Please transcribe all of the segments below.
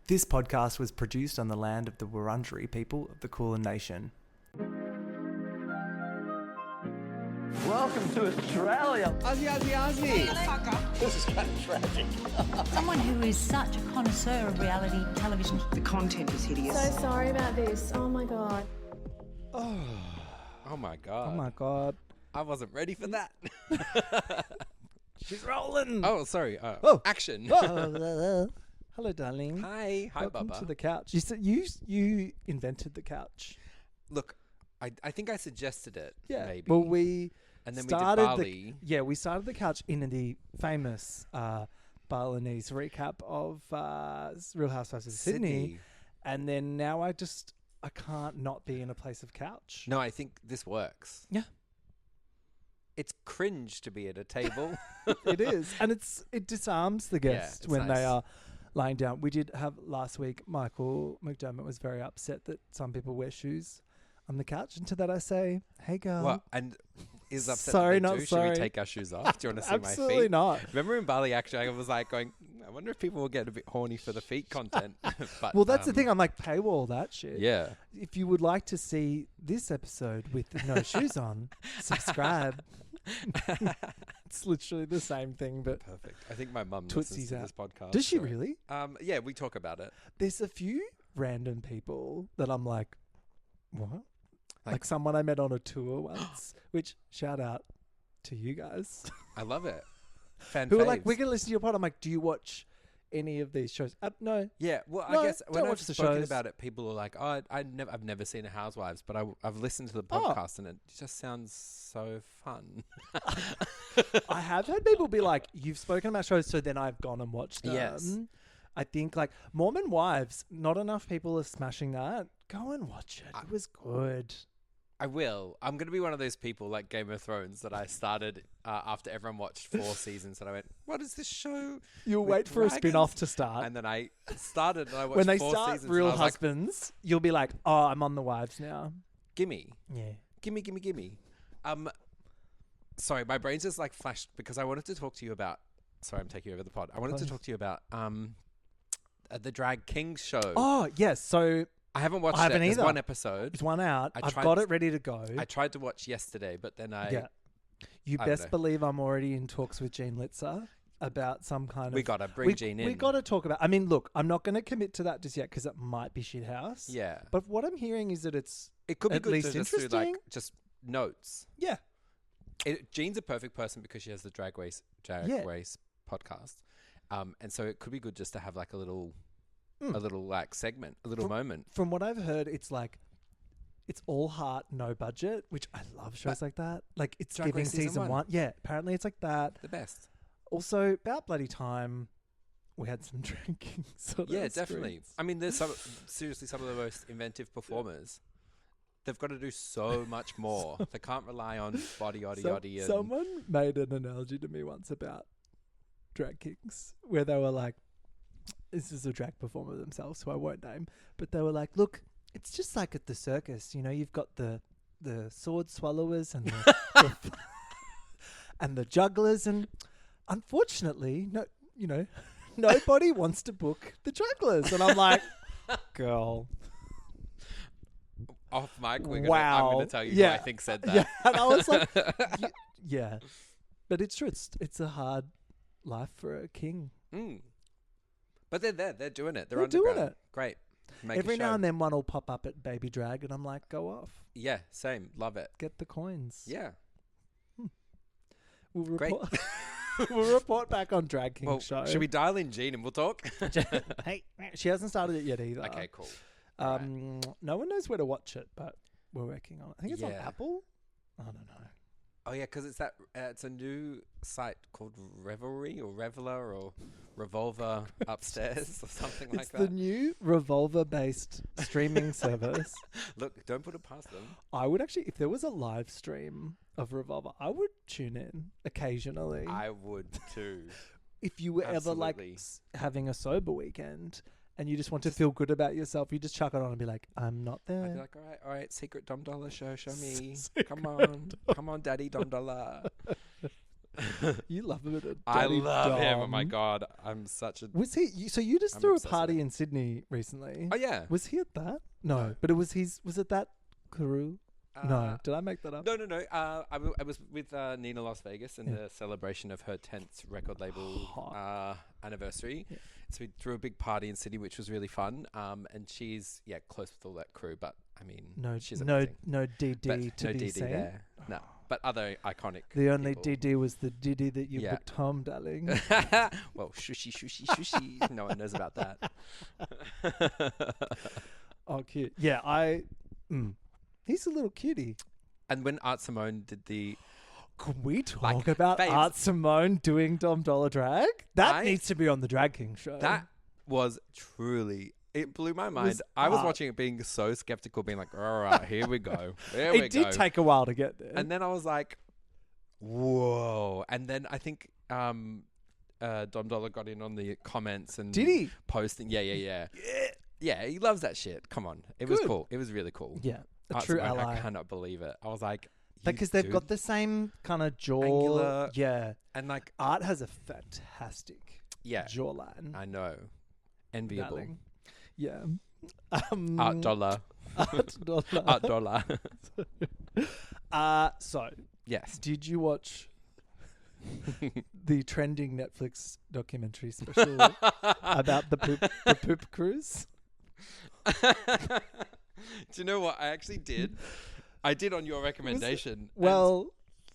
This podcast was produced on the land of the Wurundjeri people of the Kulin Nation. Welcome to Australia. Aussie. This is kind of tragic. Someone who is such a connoisseur of reality television. The content is hideous. So sorry about this. Oh my God. Oh my god. Oh my God. I wasn't ready for that. She's rolling. Oh, sorry. Oh. Action. Hello, darling. Hi. Hi, Welcome Bubba. to the couch. You said you invented the couch. Look, I think I suggested it. Yeah. Maybe. Well, we and then started we did Bali. we started the couch in the famous Balinese recap of Real Housewives of Sydney. And then now I can't not be in a place of couch. No, I think this works. Yeah. It's cringe to be at a table. It is. And it disarms the guest it's when nice. they are lying down. We did have last week, Michael McDermott was very upset that some people wear shoes on the couch. And to that I say, hey girl. What? And is upset Sorry, that they not do? sorry. Should we take our shoes off? Do you want to see my feet? Absolutely not. Remember in Bali, actually, I was like going, I wonder if people will get a bit horny for the feet content. But, Well, that's the thing. I'm like, paywall that shit. Yeah. If you would like to see this episode with no shoes on, subscribe. It's literally the same thing, but Perfect. I think my mum Tootsie's listens to out. this podcast. Does she so- really? Yeah, we talk about it. There's a few random people that I'm like, what? Like Like- someone I met on a tour once, which shout out to you guys. I love it. Fan Who are like, faves. we're going to listen to your pod. I'm like, do you watch any of these shows? No. Yeah, well, No, I guess don't when I've watch the spoken shows. about it, people are like, "Oh, I've never seen a Housewives, but I've listened to the Oh. podcast and it just sounds so fun." I have had people be like, you've spoken about shows, so then I've gone and watched them. Yes. I think like Mormon Wives, not enough people are smashing that. Go and watch it. It was good. I will. I'm going to be one of those people like Game of Thrones that I started after everyone watched 4 seasons, and I went, "What is this show?" You'll with wait for a dragons?" spin-off to start. And then I started and I watched When they 4 start seasons. Real and I was like, Husbands, you'll be like, oh, I'm on the Wives now. "Gimme, Yeah. gimme." Sorry, my brain's just like flashed because I wanted to talk to you about. Sorry, I'm taking over the pod. I wanted to Please. talk to you about the Drag Kings show. Oh, yes. So I haven't watched I haven't it. There's either. one episode. it's one out. I I've tried got to- it ready to go. I tried to watch yesterday, but then yeah. You I don't best know. believe I'm already in talks with Jean Litzer about some kind we of... gotta bring Jean in. We got to talk about... I mean, look, I'm not going to commit to that just yet because it might be shithouse. Yeah, But what I'm hearing is that it's... it could be at good least to just do like interesting. just notes. Yeah. Jean's a perfect person because she has the Drag Race Yeah. podcast, and so it could be good just to have like a little Mm. like segment, a little moment. From what I've heard, it's like... It's all heart, no budget, which I love shows like that. Like, it's Drag giving Race season season one. one. Yeah, apparently it's like that. The best. Also, about bloody time, we had some drinking. Sort Yeah, of definitely. screens. I mean, there's seriously some of the most inventive performers. They've got to do so much more. They can't rely on body, yaddy, yaddy. And Someone made an analogy to me once about drag kings where they were like, this is a drag performer themselves, who I won't name, but they were like, look, it's just like at the circus, you know, you've got the sword swallowers and and the jugglers, and unfortunately, nobody wants to book the jugglers. And I'm like, girl. off mic, I'm Wow. going to tell you Yeah. who I think said that. Yeah, and I was like, yeah. But it's true. It's a hard life for a king. Mm. But they're there. They're doing it. They're They're doing underground. it. Great. Make Every a now show. and then one will pop up at Baby Drag, and I'm like, go off. Yeah, same. Love it. Get the coins. Yeah. We'll Great. report. We'll report back on Drag King Well, show. should we dial in Jean and we'll talk? Hey, she hasn't started it yet either. Okay, cool. No one knows where to watch it, but we're working on it. I think it's on Yeah. Apple. I don't know. Oh yeah, because it's that. It's a new site called Revelry or Reveler or Revolver Upstairs or something like It's that. the new Revolver-based streaming service. Look, don't put it past them. I would actually, if there was a live stream of Revolver, I would tune in occasionally. I would too. If you were ever like Absolutely. having a sober weekend and you just want to feel good about yourself, you just chuck it on and be like, I'm not I'd be there. like, all right, secret Dom Dollar show me. Secret Come on, Daddy Dom Dollar. You love a bit of I Daddy love him. Oh my Dom. god, I'm such a. Was he? So you just I'm threw a obsessed with party him. in Sydney recently. Oh yeah. Was he at that? No, No. but it was his. Was it that Criuse? No, did I make that up? No. I was with Nina Las Vegas in the celebration of her 10th record label anniversary. Yeah. So we threw a big party in Sydney, which was really fun. And she's close with all that crew, but I mean, she's amazing. no DD But to no be DD seen. there. No, but other iconic. The only people. DD was the Diddy that you Yeah. booked home, darling. Well, shushy. No one knows about that. Oh, cute. Yeah, he's a little cutie. And when Art Simone did the Can we talk Like, about babes. Art Simone doing Dom Dollar drag? That I- needs to be on the Drag King show. that was truly. It blew my mind. I was watching it being so skeptical, being like, all right, here we go. Here we it did go. take a while to get there. And then I was like, whoa. And then I think Dom Dollar got in on the comments and Did he? posting. Yeah. Yeah, he loves that shit. Come on. It was Good. cool. It was really cool. Yeah, a Art true Simone, ally. I cannot believe it. I was like, Because they've got the same kind of jaw. Angular. Yeah. And like, Art has a fantastic jawline. I know. Enviable. darling. Yeah. Art Dollar. Art Dollar. Art Dollar. So, Yes. did you watch the trending Netflix documentary special about the poop cruise? Do you know what? I actually did. I did on your recommendation. Well,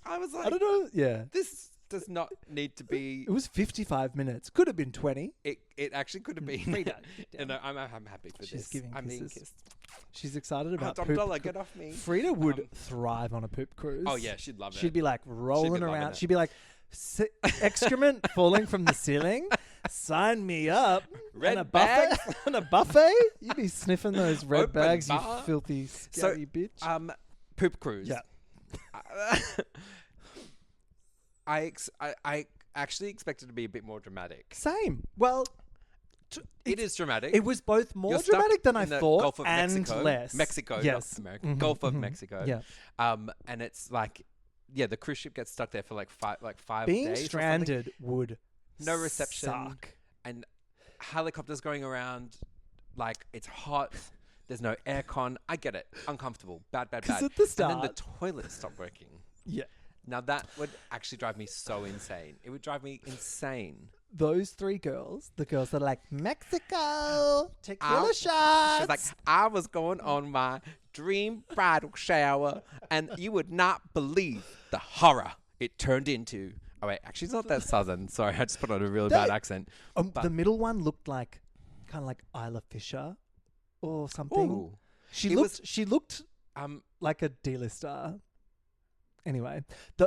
and I was like, I don't know. Yeah. this does not need to be. It was 55 minutes. Could have been 20. It actually could have been. Frida. And I'm happy for She's this. giving I'm being kisses. kissed. She's excited about Dom poop. Dollar, get off me. Frida would thrive on a poop cruise. Oh yeah, she'd love it. She'd be like rolling loving around. it. She'd be like, excrement falling from the ceiling. Sign me up. Red and a buffet. bags. And a buffet. You'd be sniffing those red Open bags, bar. you filthy, So, scabby bitch. Poop cruise. Yeah. I actually expected it to be a bit more dramatic. Same. Well, It is dramatic. it was both more You're stuck dramatic than I in the thought Gulf of and Mexico. less. Mexico, Yes. not America. Mhm, Gulf of mhm. Mexico. Yeah. And it's like, the cruise ship gets stuck there for like five Being days. or something. stranded would No reception. suck. And helicopters going around, like it's hot. There's no aircon. I get it. Uncomfortable. Bad. 'Cause at the And then the start- toilet stopped working. Yeah. Now that would actually drive me so insane. It would drive me insane. Those three girls, the girls that are like, Mexico, tequila I- shots. She's like, I was going on my dream bridal shower, and you would not believe the horror it turned into. Oh wait, actually, it's not that southern. Sorry, I just put on a really bad accent. But- the middle one looked like, kind of like Isla Fisher or something. Ooh. She It looked Um, like a D-lister. Anyway,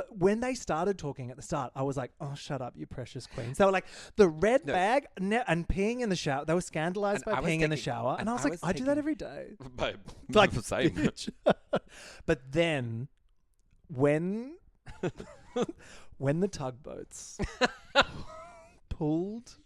when they started talking at the start, I was like, "Oh, shut up, you precious queens!" They were like the red No. bag and peeing in the shower. They were scandalized And by I was peeing in the thinking- shower, and I was like, "I do that thinking- every day." Babe, Like, same. bitch. But then, when the tugboats pulled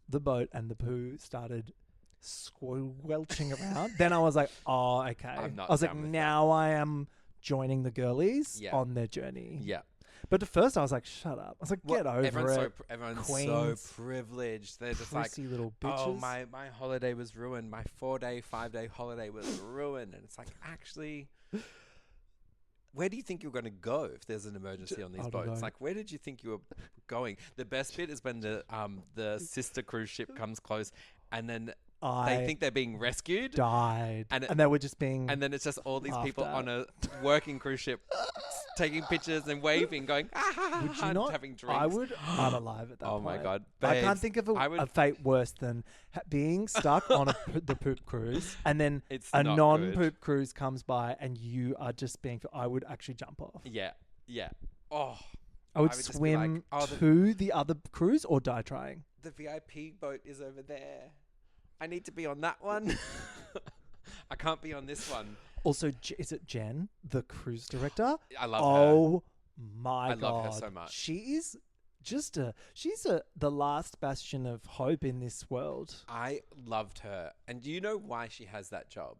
the boat and the poo started squelching around, then I was like, "Oh, okay." I'm not I was like, down with "Now I am joining the girlies Yeah. on their journey." Yeah. But at first, I was like, "Shut up!" I was like, "Get over it, Everyone's Queens. so privileged. They're just like, prissy little bitches." oh, my holiday was ruined. My 5-day holiday was ruined. And it's like, actually, where do you think you're going to go if there's an emergency on these I don't boats? know. Like, where did you think you were going? The best bit is when the sister cruise ship comes close, and then they think they're being rescued. died, and and they were just being. And then it's just all these laughed people at. on a working cruise ship taking pictures and waving, going, would you and not? having drinks. I would unalive at that Oh point. my God. I can't Babes, think of I would- a fate worse than being stuck on the poop cruise, and then It's a not non-poop good. cruise comes by, and you are just being. I would actually jump off. Yeah. Oh, I would I would just be swim like, oh, to the other cruise or die trying. the VIP boat is over there. I need to be on that one. I can't be on this one. Also, is it Jen, the cruise director? I love her. Oh my I god, love her so much. She is just the last bastion of hope in this world. I loved her. And do you know why she has that job?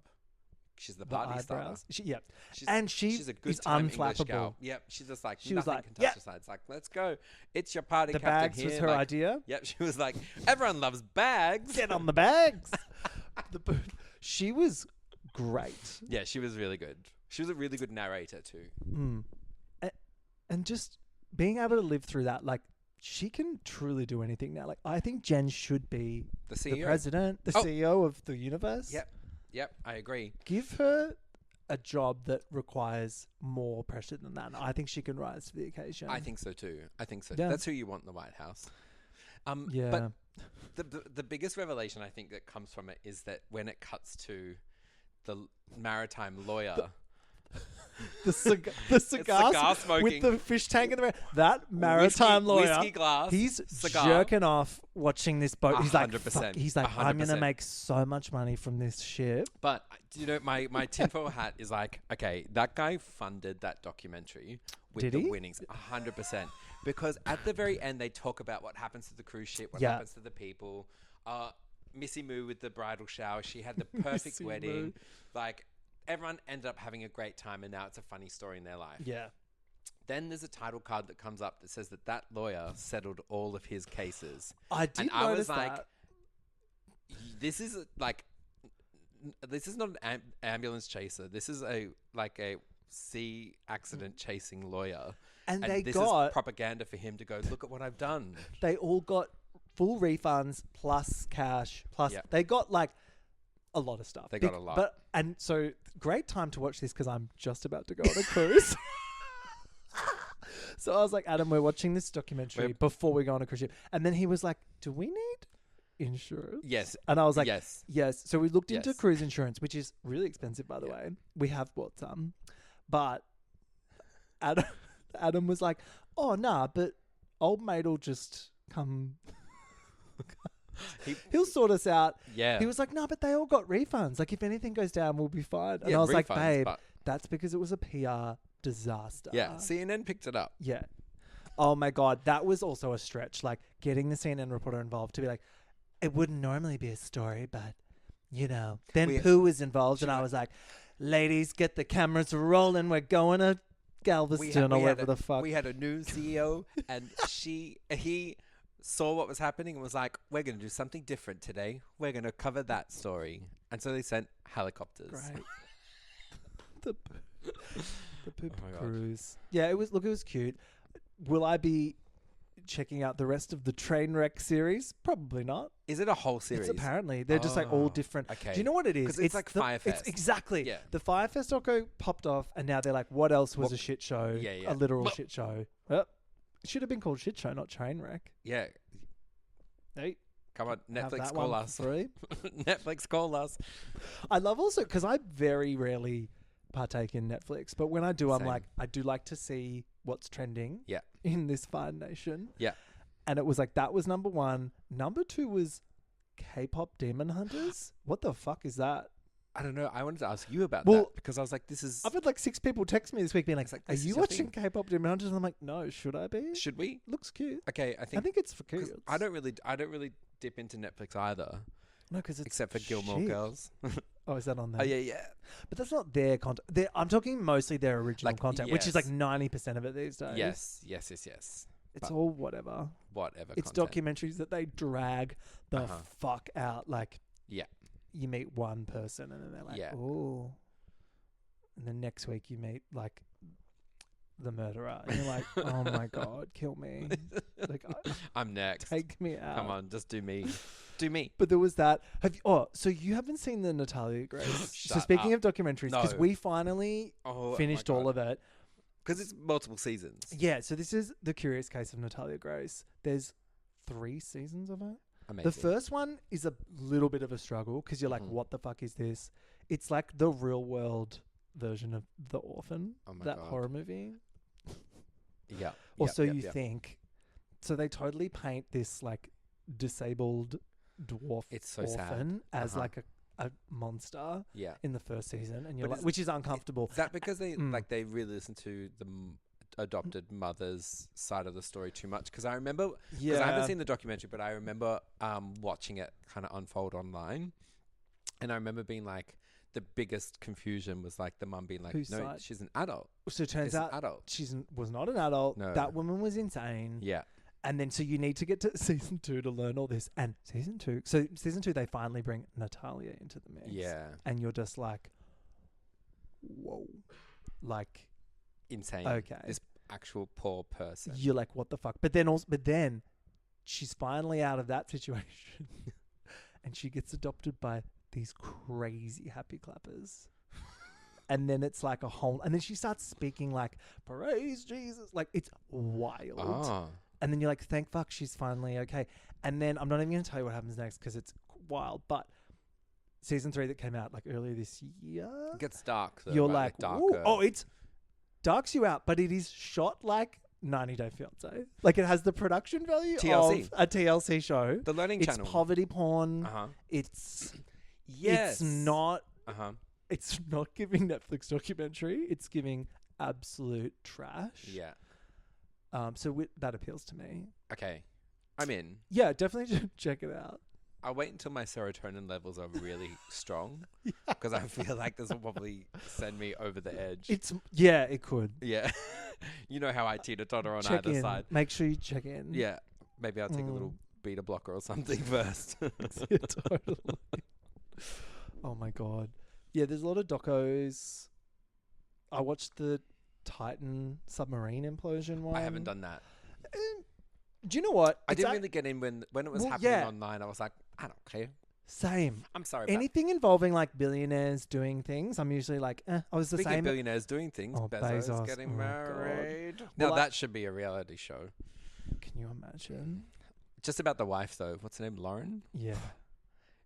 she's the the party starter. eyebrows. She's, And she's a good is time English unflappable. gal. Yep, she's just like She was nothing like, can touch "Yeah." her side. It's like, let's go. It's your party The captain bags here. was her like, idea. Yep, she was like, everyone loves bags. Get on the bags. She was great. Yeah, she was really good. She was a really good narrator too. And just being able to live through that, like, she can truly do anything now. Like, I think Jen should be The CEO. the president, the Oh. CEO of the universe. Yep, I agree. Give her a job that requires more pressure than that. And I think she can rise to the occasion. I think so too. Yeah. That's who you want in the White House. Yeah. But the biggest revelation I think that comes from it is that when it cuts to the maritime lawyer, the cigar cigar smoking. with the fish tank in the that maritime lawyer, whiskey glass, he's cigar. jerking off watching this boat. He's like, 100%. "Fuck." He's like, I'm gonna 100%. make so much money from this ship. But you know, my tinfoil hat is like, okay, that guy funded that documentary with Did the he? winnings, 100%. Because at the very end, they talk about what happens to the cruise ship, what Yeah. happens to the people. Missy Moo with the bridal shower, she had the perfect Missy wedding. Moo. Like, everyone ended up having a great time, and now it's a funny story in their life. Yeah. Then there's a title card that comes up that says that lawyer settled all of his cases. I did And I notice was like, that. this is this is not an ambulance chaser. This is a sea accident chasing lawyer. And they this got is propaganda for him to go, look at what I've done. they all got full refunds plus cash plus Yep. they got like a lot of stuff. They got a lot. But and so great time to watch this because I'm just about to go on a cruise. So I was like, Adam, we're watching this documentary before we go on a cruise ship. And then he was like, do we need insurance? Yes. And I was like, Yes. yes. So we looked into Yes. cruise insurance, which is really expensive, by the way. We have bought some. But Adam was like, oh, nah, but old mate will just come. He'll sort us out. Yeah. He was like, no, but they all got refunds. Like, if anything goes down, we'll be fine. And Yeah, I was like, refunds, babe, but- that's because it was a PR disaster. Yeah. CNN picked it up. Yeah. Oh my God. That was also a stretch. Like, getting the CNN reporter involved to be like, it wouldn't normally be a story, but, you know. Then Pooh was involved, and I was like, ladies, get the cameras rolling. We're going to Galveston or wherever the fuck. We had a new CEO, and he saw what was happening and was like, we're going to do something different today. We're going to cover that story. And so they sent helicopters. Great. the poop Oh my God. cruise. Yeah, it was cute. Will I be checking out the rest of the Trainwreck series? Probably not. Is it a whole series? It's apparently they're just like all Oh, different. okay. Do you know what it is? 'Cause it's like Fyre It's Fest. exactly. Yeah. The Firefest doco popped off, and now they're like, what else was What- a shit show? Yeah, yeah. A literal Well- shit show. Well, it should have been called Shit Show, not Trainwreck. Yeah. Hey, Come on, have Netflix that call one us. for free. Netflix call us. I love also because I very rarely partake in Netflix, but when I do, I'm Same. like, I do like to see what's trending. Yeah. In this fine nation. Yeah. And it was like that was number one. Number two was K-pop Demon Hunters. What the fuck is that? I don't know. I wanted to ask you about Well, that because I was like, this is... I've had like 6 people text me this week being like, It's like, are this is you your watching thing. K-pop Demon Hunters? And I'm like, no, should I be? Should we? Looks cute. Okay, I think it's for 'cause kids. I don't really dip into Netflix either, No, because it's except for Gilmore shit. Girls. Oh, is that on there? Oh yeah. But that's not their content. I'm talking mostly their original Like, content, which is like yes. 90% of it these days. Yes. It's but- all whatever. Whatever. It's content. documentaries that they drag the Uh-huh. fuck out. Like, Yeah. you meet one person and then they're like, Yeah. oh. And then next week you meet like the murderer. And you're like, oh my God, kill me. Like, I'm next. take me out. Come on, just do me. Do me. But there was that. So you haven't seen the Natalia Grace? So Shut speaking up. of documentaries, because No. we finally Oh, finished all of it. Because it's multiple seasons. Yeah, so this is The Curious Case of Natalia Grace. There's 3 seasons of it. Amazing. The first one is a little bit of a struggle because you're like, Mhm. what the fuck is this? It's like the real world version of The Orphan, Oh my that God. horror movie. Yeah. Or Yep, so yep, you yep. think. So they totally paint this like disabled dwarf It's so sad. orphan as Uh-huh. like a monster Yeah. in the first season, and you're But like, is- which is uncomfortable. Is that because they Mm. they really listen to the adopted mother's side of the story too much? Because I remember, because I haven't seen the documentary, but I remember watching it kind of unfold online, and I remember being like, the biggest confusion was like the mum being like, Whose no, side? she's an adult. So it turns It's an out adult. was not an adult. No. That woman was insane. Yeah. And then so you need to get to season 2 to learn all this. And season 2, they finally bring Natalia into the mix. Yeah. And you're just like, whoa, like Insane. Okay. This actual poor person. you're like, what the fuck? But then she's finally out of that situation, and she gets adopted by these crazy happy clappers. And then it's like a whole, and then she starts speaking like, praise Jesus, like it's wild. Oh. And then you're like, thank fuck, she's finally okay. And then I'm not even going to tell you what happens next because it's wild. But season 3 that came out like earlier this year, It gets dark though. you're right? like, darker. ooh, oh, it's darks you out, but it is shot like 90 Day Fiancé. Like it has the production value TLC. of a TLC show. The learning It's channel. poverty porn. Uh-huh. It's Yes. It's not. Uh-huh. It's not giving Netflix documentary. It's giving absolute trash. Yeah. So that appeals to me. Okay. I'm in. Yeah, definitely check it out. I'll wait until my serotonin levels are really strong because I feel like this will probably send me over the edge. It could. Yeah. You know how I teeter-totter on Check either in. side. Make sure you check in. Yeah. Maybe I'll take a little beta blocker or something first. Yeah, totally. Oh my god. Yeah, there's a lot of docos. I watched the Titan submarine implosion one. I haven't done that. Do you know what? I It's didn't really get in when it was Well, happening yeah. online. I was like, I don't care. Same. I'm sorry about Anything involving like billionaires doing things, I'm usually like, I was the Speaking same. of billionaires doing things, Oh, Bezos, Bezos. getting Oh, God. married. Well, Now that should be a reality show. Can you imagine? Just about the wife though. What's her name? Lauren? Yeah.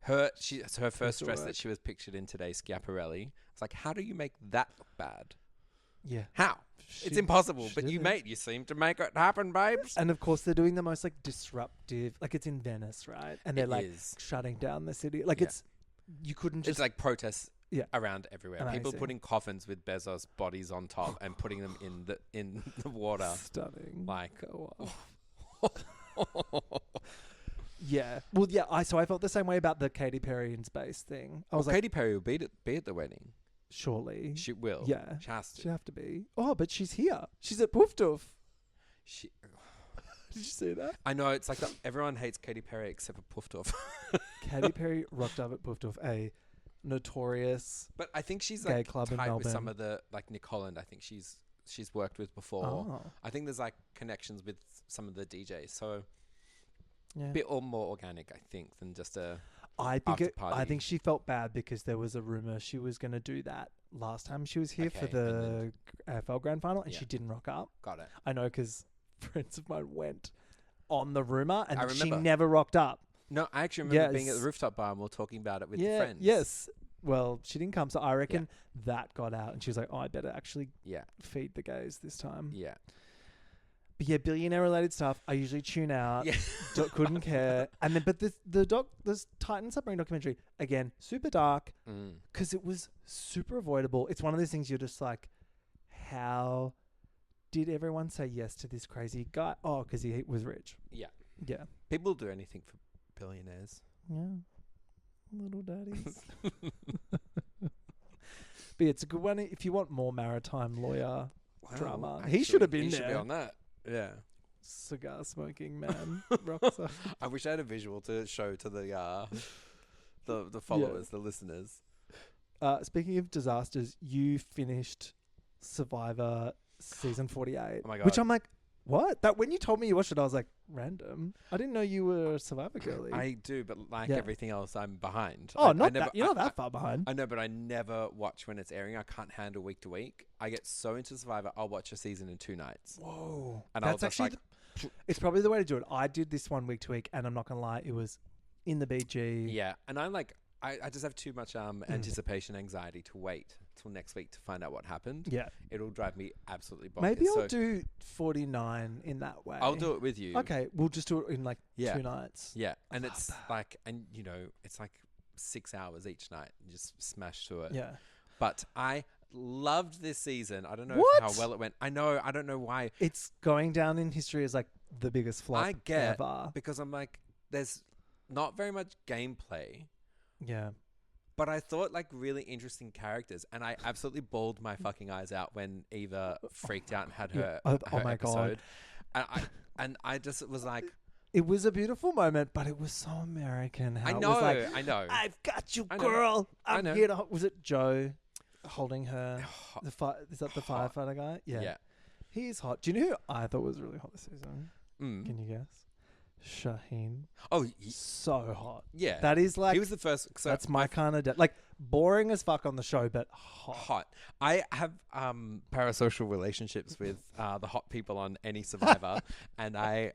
Her first all dress right. that she was pictured in today, Schiaparelli. It's like, how do you make that look bad? Yeah. How? She- It's impossible. she But you, did it. mate, you seem to make it happen, babes. And of course, they're doing the most like disruptive. Like it's in Venice, right? And they're It like is. shutting down the city. Like Yeah. it's you couldn't It's just like protests Yeah. around everywhere. People Amazing. putting coffins with Bezos bodies on top and putting them in the water. stunning. Like, Go on. Yeah. Well, yeah. So I felt the same way about the Katy Perry in space thing. I was like, Katy Perry will be at the wedding. surely She will. Yeah. She has to. she'd have to be. Oh, but she's here. She's at Poof Doof. She, Did you see that? I know it's like everyone hates Katy Perry except for Puffed Katy Perry rocked up at Poof Doof, a notorious. But I think she's Gay like club in tight with some Melbourne. of the like Nick Holland. I think she's worked with before. Oh, I think there's like connections with some of the DJs. So yeah. a bit more organic, I think, than just a. I think after party. I think she felt bad because there was a rumor she was going to do that last time she was here for Okay, the AFL Grand Final, and Yeah. she didn't rock up. Got it. I know because friends of mine went on the rumor, and I she remember. never rocked up. No, I actually remember being at Yes. the rooftop bar and we were talking about it with the Yeah. friends. Yes. Well, she didn't come, so I reckon that got out, and she was like, "Oh, I better actually Yeah. feed the gays this time." Yeah. But yeah, billionaire-related stuff, I usually tune out. Yeah. Couldn't care. And then, but this Titan submarine documentary again, super dark because it was super avoidable. It's one of those things you're just like, how did everyone say yes to this crazy guy? Oh, because he was rich. Yeah. Yeah. People do anything for billionaires. Yeah. Little daddies. But yeah, it's a good one if you want more maritime lawyer drama. He should have been He there. should be on that. Yeah. Cigar smoking man. Rocks up. I wish I had a visual to show to the followers, the listeners. Speaking of disasters, you finished Survivor season 48. Oh my Which God. I'm like, what? That when you told me you watched it, I was like, random. I didn't know you were a Survivor girly. I do, but like Yeah. everything else, I'm behind. oh, I not never, that. You're not that far behind. I know, but I never watch when it's airing. I can't handle week to week. I get so into Survivor, I'll watch a season in 2 nights. Whoa. And I'll That's just actually, it's probably the way to do it. I did this one week to week, and I'm not going to lie, it was in the BG. Yeah, and I just have too much anticipation anxiety to wait till next week to find out what happened. Yeah. It'll drive me absolutely bonkers. Maybe I'll So do 49 in that way. I'll do it with you. Okay, we'll just do it in like Yeah. 2 nights. Yeah, and it's like, and you know, it's like 6 hours each night. You just smash through it. Yeah. But I loved this season. I don't know What? how well it went. I know. I don't know why. It's going down in history as like the biggest flop I get ever. because I'm like, there's not very much gameplay. Yeah. But I thought like really interesting characters, and I absolutely bawled my fucking eyes out when Eva freaked out and had her, Oh her my episode. God. And I just was like, It was a beautiful moment, but it was so American. How I it know, was like, I know. I've got you, I know. girl. I I'm know. here to. Was it Joe holding her? Hot. Is that the Hot. firefighter guy? Yeah. Yeah. He's hot. Do you know who I thought was really hot this season? Mm. Can you guess? Shaheen. Oh, So hot. yeah. That is like. He was the first. So That's my kind of like boring as fuck on the show, but hot. hot. I have parasocial relationships with the hot people on any Survivor, and I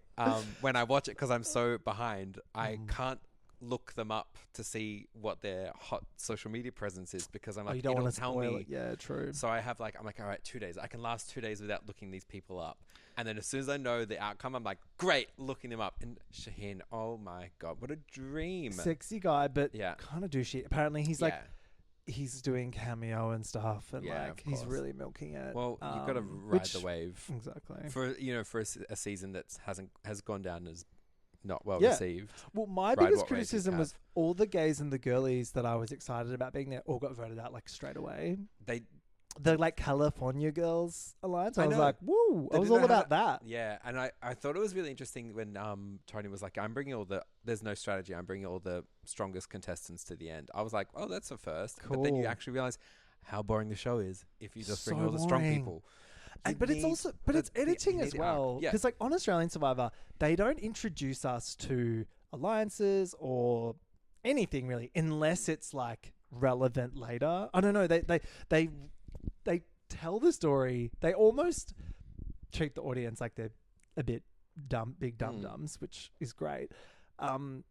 when I watch it because I'm so behind, I can't look them up to see what their hot social media presence is because I'm like, You don't it'll want to tell spoil me. it. Yeah, true. So I'm like, all right, 2 days. I can last 2 days without looking these people up. And then as soon as I know the outcome, I'm like, great, looking them up. And Shaheen, oh my God, what a dream. Sexy guy, but Yeah. kind of douchey. Apparently, he's like, Yeah. he's doing cameo and stuff, and Yeah, like of he's course. really milking it. Well, you've got to ride the wave Exactly. for a season that has gone down as not well Yeah. received. Well, my Ride biggest what races criticism was have. all the gays and the girlies that I was excited about being there all got voted out like straight away. The like California Girls Alliance. I I was know. like, woo! They I was didn't all know how about that. Yeah, and I thought it was really interesting when Tony was like, I'm bringing there's no strategy, I'm bringing all the strongest contestants to the end. I was like, oh, that's a first. But then you Cool. actually realize how boring the show is if you just bring So all the strong boring. people. But it's also it's editing you as need the arc. well. Yeah. Because like on Australian Survivor, they don't introduce us to alliances or anything really, unless it's like relevant later. I don't know. They tell the story. They almost treat the audience like they're a bit dumb, big dum-dums, which is great.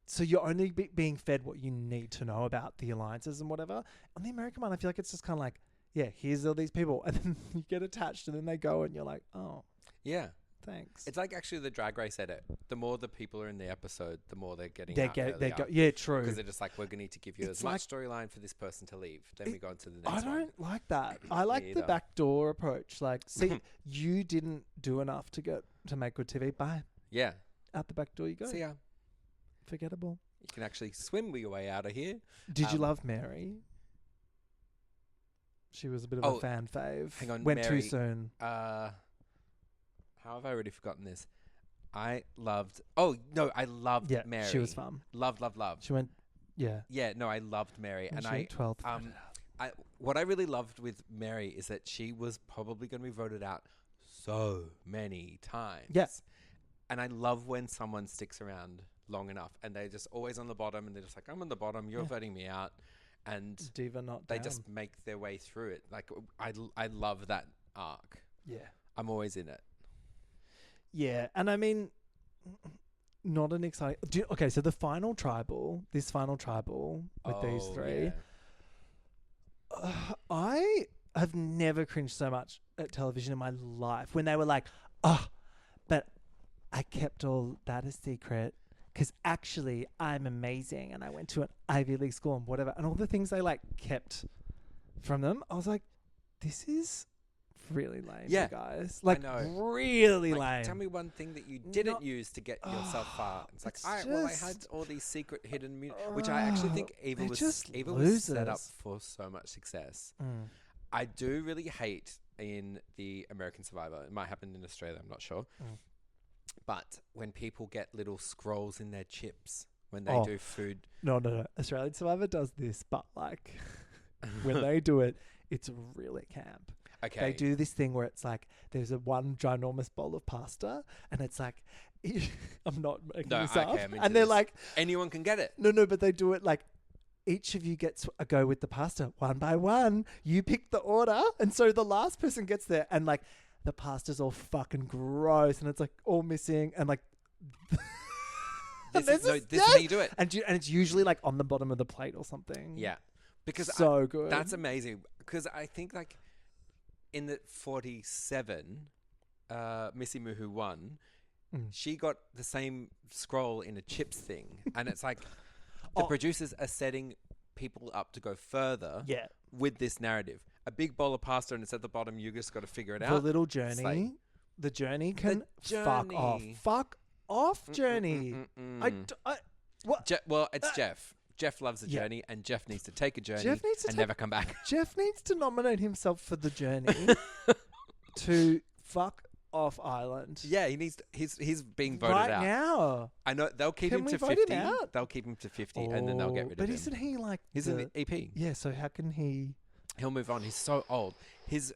So you're only being fed what you need to know about the alliances and whatever. On the American one, I feel like it's just kind of like, yeah, here's all these people, and then you get attached, and then they go, and you're like, oh, Yeah. thanks. It's like actually the Drag Race edit. The more the people are in the episode, the more they're getting They out get, they earlier. go, yeah, true. Because they're just like, we're going to need to give you It's as much storyline for this person to leave. Then we go on to the next I one. don't like that. I like the either. backdoor approach. Like, see, you didn't do enough to make good TV. Bye. Yeah. Out the back door you go. See ya. Forgettable. You can actually swim your way out of here. Did you love Mary? She was a bit of a fan fave. Hang on, Went Mary, too soon. How have I already forgotten this? I loved... Oh, no, I loved Yeah, Mary. she was fun. Loved. She went, yeah. Yeah, no, I loved Mary. When And she went 12th. what I really loved with Mary is that she was probably going to be voted out so many times. Yes. And I love when someone sticks around long enough and they're just always on the bottom and they're just like, I'm on the bottom, you're voting me out. And Diva not they down. just make their way through it. Like, I love that arc. Yeah. I'm always in it. Yeah, and I mean, not an exciting... Okay, so this final tribal with these three... Yeah. I have never cringed so much at television in my life when they were like, oh, but I kept all that a secret because actually I'm amazing and I went to an Ivy League school and whatever. And all the things they like kept from them, I was like, this is really lame, Yeah, you guys. Like, I know. really Like, lame. tell me one thing that you didn't Not- use to get yourself far. It's like, it's all right, well, I just- had all these secret hidden, which I actually think Eva they're was just set up losers. for so much success. Mm. I do really hate in the American Survivor. It might happen in Australia, I'm not sure. Mm. But when people get little scrolls in their chips when they Oh. do food. No. Australian Survivor does this, but like when they do it, it's really camp. Okay. They do this thing where it's like there's a one ginormous bowl of pasta, and it's like I'm not making No, this okay, up, I'm into and they're this. like, Anyone can get it. no, but they do it like each of you gets a go with the pasta one by one. You pick the order, and so the last person gets there, and like the pasta's all fucking gross, and it's like all missing, and like. This And is there's this is how you do it. and it's usually like on the bottom of the plate or something. Yeah. Because so good. that's amazing. Because I think like in the 47, Missy Muhu won. She got the same scroll in a chips thing. And it's like the producers are setting people up to go further Yeah. with this narrative. A big bowl of pasta and it's at the bottom. You just got to figure it The out. little It's journey. like- The journey can The fuck off. journey. Fuck off, journey. Well, it's Uh, Jeff. Jeff loves the Yeah. journey, and Jeff needs to take a journey Jeff needs to and take- never come back. Jeff needs to nominate himself for the journey to fuck off Island. Yeah, he needs. He's being voted right out. now. I know they'll keep Can him we to vote him 50. out? They'll keep him to 50, and then they'll get rid of But him. isn't he like He's the, an EP. Yeah, so how can he? He'll move on. He's so old. His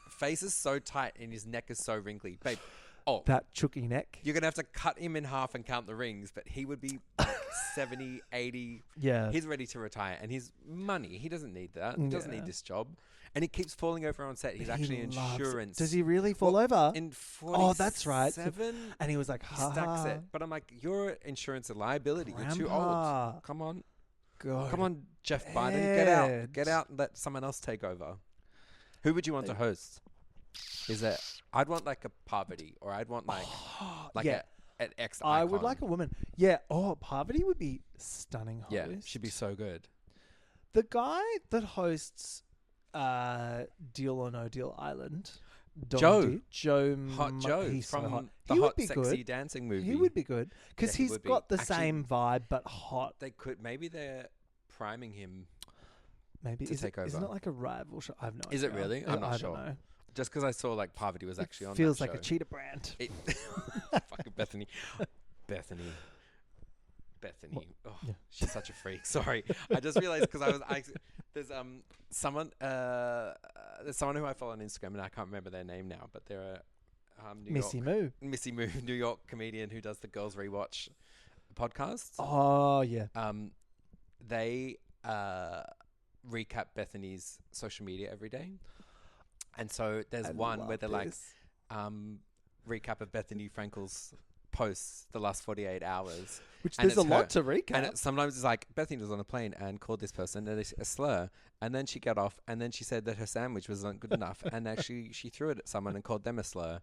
face is so tight and his neck is so wrinkly, babe. Oh, That chooky neck. you're gonna have to cut him in half and count the rings, but he would be like 70, 80. Yeah. He's ready to retire, and his money. He doesn't need that. He doesn't Yeah. need this job, and he keeps falling over on set. He's He actually loves it. insurance. Does he really fall Well, over? in 47? Oh, that's right. And he was like, He ha stacks ha. it, but I'm like, you're insurance a liability. You're too Grandpa. old. Come on, God. come on, Jeff Biden, get out, and let someone else take over. Who would you want to host? Is it? I'd want like a Parvati, or I'd want like yeah. an ex. I would like a woman. Yeah. Oh, Parvati would be stunning host. Yeah, she'd be so good. The guy that hosts Deal or No Deal Island. Joe. Joe. Hot Joe He's so from hot. the He would hot be sexy good. dancing movie. He would be good because Yeah, he he's would be. got the Actually- same vibe but hot. They could maybe they're priming him. Maybe to take Isn't over. it like a rival show? I have no Is it idea. really? I'm not I sure. Don't know. Just because I saw like Parvati was actually on. Feels that like a show. cheetah brand. It, fucking Bethany. Bethany. Oh, Yeah. she's such a freak. Sorry, I just realized because there's someone who I follow on Instagram and I can't remember their name now, but they're a Missy Moo. Missy Moo, New York comedian who does the Girls Rewatch podcast. Oh yeah. They recap Bethany's social media every day, and so there's one where they're like recap of Bethany Frankel's posts the last 48 hours. Which and there's a it's lot to recap. And sometimes it's like, Bethany was on a plane and called this person a slur. And then she got off and then she said that her sandwich wasn't good enough. And actually she threw it at someone and called them a slur.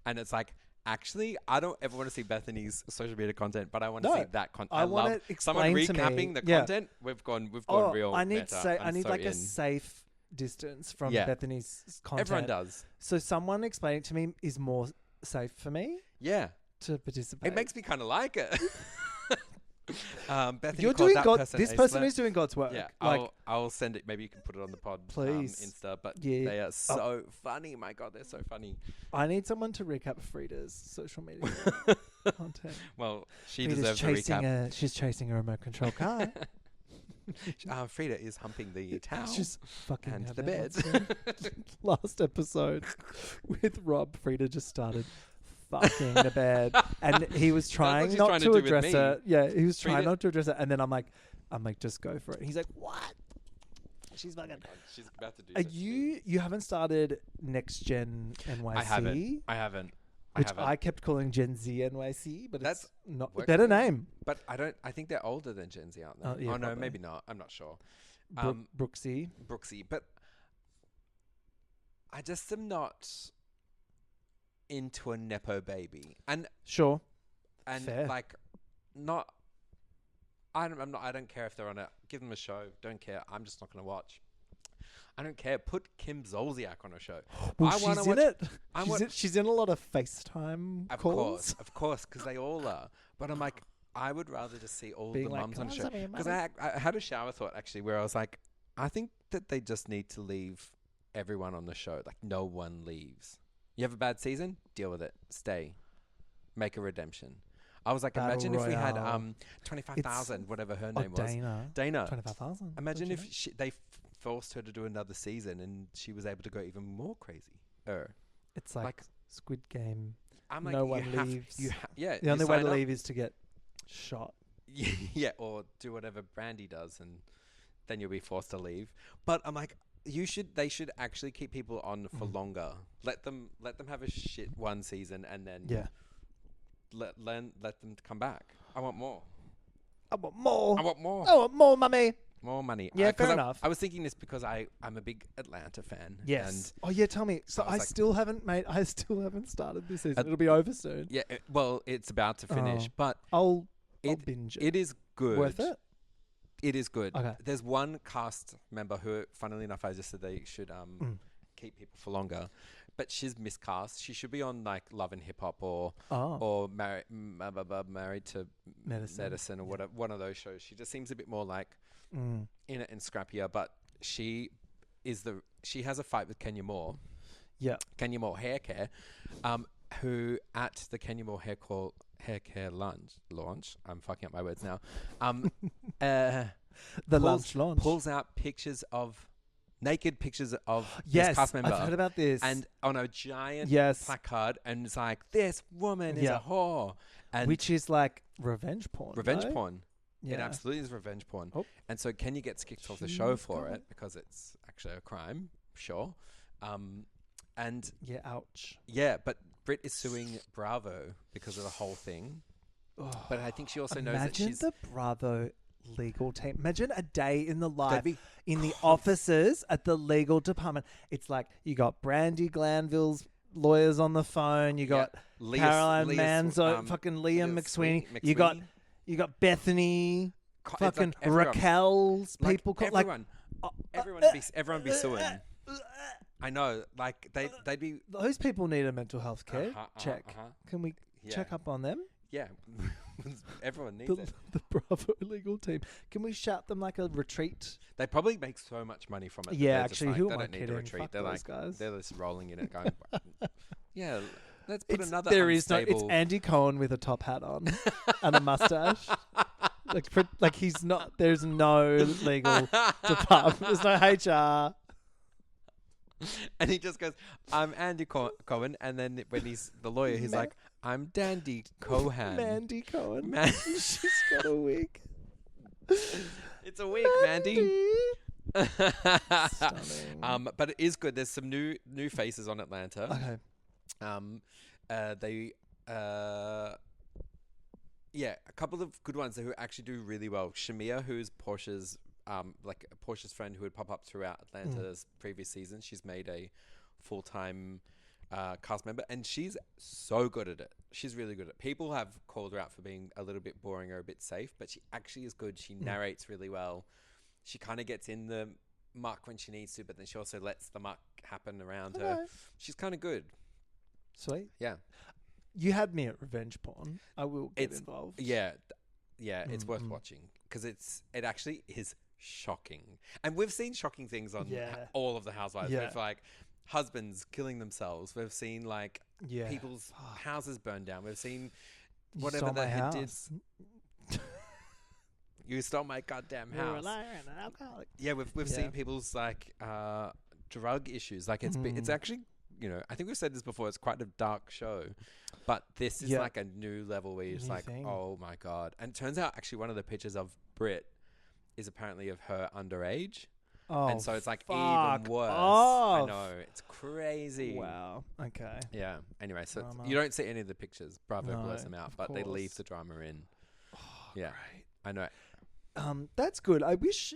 And it's like, actually, I don't ever want to see Bethany's social media content, but I want to see that content. I want love it someone explained to me. recapping the Yeah. content. We've gone real I need meta. I need so like a in. safe distance from Yeah. Bethany's content. Everyone does. So someone explaining it to me is more safe for me Yeah. to participate. It makes me kind of like it. Bethany You're called doing that God. person This a person slur. is doing God's work. Yeah, Like I'll send it. Maybe you can put it on the pod, Please. Insta. But Yeah. they are so funny. My God, they're so funny. I need someone to recap Frida's social media content. Well, she Frida's deserves a recap. she's chasing a remote control car. Frida is humping the towel She's fucking and her the bed. bed. Last episode with Rob, Frida just started fucking the bed, and he was trying she's not trying to to do with address me. it. Yeah, he was trying Frida- not to address it, and then I'm like, just go for it. And he's like, what? She's fucking. She's about to do. Are such a thing. you haven't started Next Gen NYC? I haven't. Which I kept calling Gen Z NYC, but That's it's not a works better for me. name. But I don't. I think they're older than Gen Z, aren't they? Oh, yeah, no, probably. maybe not. I'm not sure. Brooksy. Brooksy, but I just am not into a nepo baby, and Sure. Fair. like not. I don't care if they're on it. Give them a show. Don't care. I'm just not going to watch. I don't care. Put Kim Zolciak on a show. Well, I she's wanna in watch- it. She's in a lot of FaceTime calls. Of course, because they all are. But I'm like, I would rather just see all Being the like, mums on "Come the on, show. Sammy, Because mummy." I had a shower thought actually where I was like, I think that they just need to leave everyone on the show. Like no one leaves. You have a bad season? Deal with it. Stay. Make a redemption. I was like, Battle imagine if we had Royale. 25,000, whatever her name was. Dana. Dana. 25,000. Imagine if they forced her to do another season and she was able to go even more crazy. It's like Squid Game. I'm like, No you one have, leaves. yeah. The you only way sign to up. leave is to get shot. Yeah, or do whatever Brandy does, and then you'll be forced to leave. But I'm like, they should actually keep people on for longer. Let them have a shit one season, and then let them come back. I want more. I want more. I want more. I want more, mummy. More money. Yeah, 'Cause fair enough. I was thinking this because I'm a big Atlanta fan. Yes. And Oh yeah, tell me. So I was I like- still haven't started this season. It'll be over soon. yeah, well, it's about to finish, Oh. but I'll it binge it. it is good. Worth it? It is good. Okay. There's one cast member who, funnily enough, I just said they should keep people for longer. but she's miscast. She should be on like Love and Hip Hop or Married to Medicine or whatever, one of those shows. She just seems a bit more like in it and scrappier. But she has a fight with Kenya Moore. Yeah. Kenya Moore Hair Care, who at the Kenya Moore Hair Care launch. I'm fucking up my words now. Launch pulls out naked pictures of yes, this cast member. I've heard about this. And on a giant placard, and it's like, this woman is a whore. And which is like revenge porn. Porn. Yeah. It absolutely is revenge porn. Oh. And so Kenya gets kicked off the show for it because it's actually a crime, sure. And yeah, ouch. Yeah, but Brit is suing Bravo because of the whole thing. Oh, but I think she also knows that she's... Imagine the Bravo legal team. Imagine a day in the life in the offices at the legal department. It's like you got Brandy Glanville's lawyers on the phone. You got Caroline Manzo, fucking Liam McSweeney. You got Bethany, fucking Raquel's people. Everyone be suing. I know, like they'd be. Those people need a mental health care check. Can we check up on them? Yeah, everyone needs it. The Bravo legal team. Can we shout them like a retreat? They probably make so much money from it. Yeah, actually, who they am I don't need kidding? a retreat. Fuck They're those like guys. they're just rolling in it, going. Yeah, let's put another. There is no. It's Andy Cohen with a top hat on and a mustache. Like he's not. There's no legal department. There's no HR. And he just goes, I'm Andy Cohen. And then when he's the lawyer, he's like, I'm Dandy Cohen. Mandy Cohen. She's got a wig. It's a wig, Mandy. But it is good. There's some new faces on Atlanta. Okay. A couple of good ones who actually do really well. Shamia, who's Portia's friend who would pop up throughout Atlanta's previous season. She's made a full-time cast member, and she's so good at it. She's really good at it. People have called her out for being a little bit boring or a bit safe, but she actually is good. She narrates really well. She kind of gets in the muck when she needs to, but then she also lets the muck happen around her. She's kind of good. Sweet. Yeah. You had me at revenge porn. I will get involved. Yeah. It's worth watching because it actually is shocking. And we've seen shocking things on all of the Housewives. With like husbands killing themselves. We've seen like people's houses burned down. We've seen whatever they did. You stole my goddamn house. You're a liar and an alcoholic. Yeah, we've seen people's like drug issues. Like it's actually, you know, I think we've said this before. It's quite a dark show, but this is like a new level where you're just like, oh my god. And it turns out actually one of the pictures of Brit is apparently of her underage. Oh, and so it's like even worse. I know, it's crazy. Wow. Okay. Yeah. Anyway, so you don't see any of the pictures. Bravo blurs them out, but they leave the drama in. Oh, yeah. Great. I know. That's good. I wish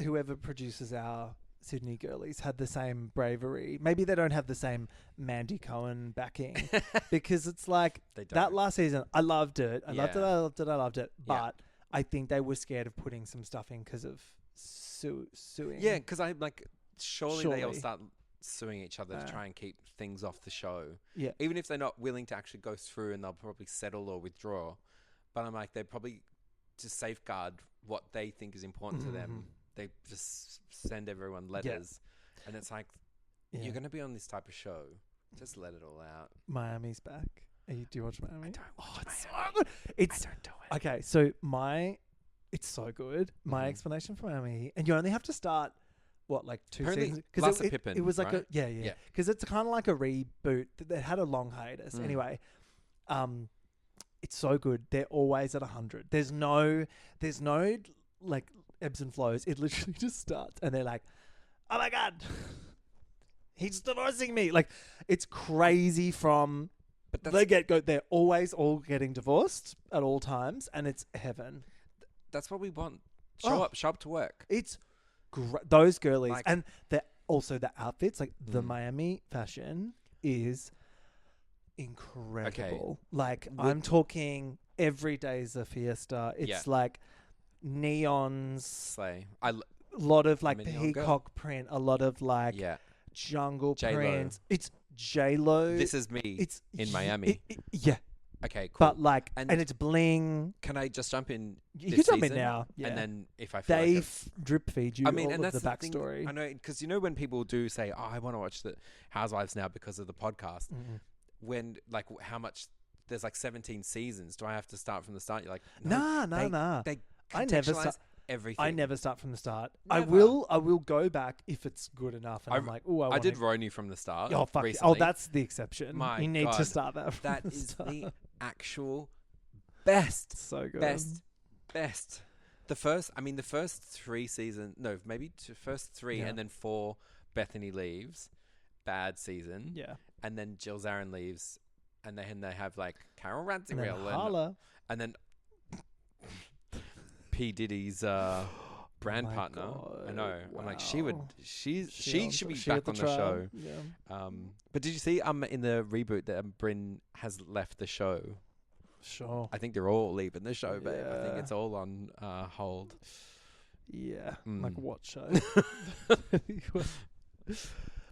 whoever produces our Sydney girlies had the same bravery. Maybe they don't have the same Mandy Cohen backing because it's like that last season. I loved it. I loved it. But I think they were scared of putting some stuff in because of suing. Yeah, because I'm like, surely they all start suing each other to try and keep things off the show. Yeah. Even if they're not willing to actually go through, and they'll probably settle or withdraw. But I'm like, they probably to safeguard what they think is important to them. They just send everyone letters, and it's like, you're going to be on this type of show. Just let it all out. Miami's back. Do you watch Miami? I don't watch Miami. So good. I don't do it. Okay, so it's so good. My explanation for Miami, and you only have to start like 2 seasons because it was like right? Because it's kind of like a reboot that had a long hiatus. Anyway, it's so good. They're always at 100. There's no like ebbs and flows. It literally just starts and they're like, oh my god, he's divorcing me. Like, it's crazy from the get-go. They're always all getting divorced at all times, and it's heaven. That's what we want. Show up to work. It's those girlies, and also the outfits, like the Miami fashion is incredible. Okay. Like, I'm talking every day's a fiesta. It's like neons, slay. A lot of like peacock print, a lot of like jungle J-Lo. prints. It's J-Lo. This Is Me It's in Miami. Yeah. Okay, cool. But like, and it's bling. Can I just jump in? You this can jump in season? now. Yeah. And then if I feel They like drip feed you I mean, all and of that's the thing, backstory. I know, because you know when people do say, "Oh, I want to watch the Housewives now because of the podcast." When like how much there's like 17 seasons. Do I have to start from the start? You're like, Nah. They I never contextualize everything. I never start from the start. Never. I will go back if it's good enough. And I'm like, oh, I did Roni from the start. Oh fuck! Recently. Oh, that's the exception. My you need to God. start that. From That the is start. the actual best. So good. Best. The first 3 seasons. No, maybe first 3 Yeah. and then 4. Bethany leaves. Bad season. Yeah. And then Jill Zarin leaves, and then they have like Carol And then Radziwill Harla. and then P Diddy's brand my partner. God, I know. I'm like, she wow. should be She back at on the trial. show. Yeah. But did you see in the reboot that Bryn has left the show? Sure. I think they're all leaving the show, babe. I think Yeah. it's all on hold. Yeah. Mm. Like what show?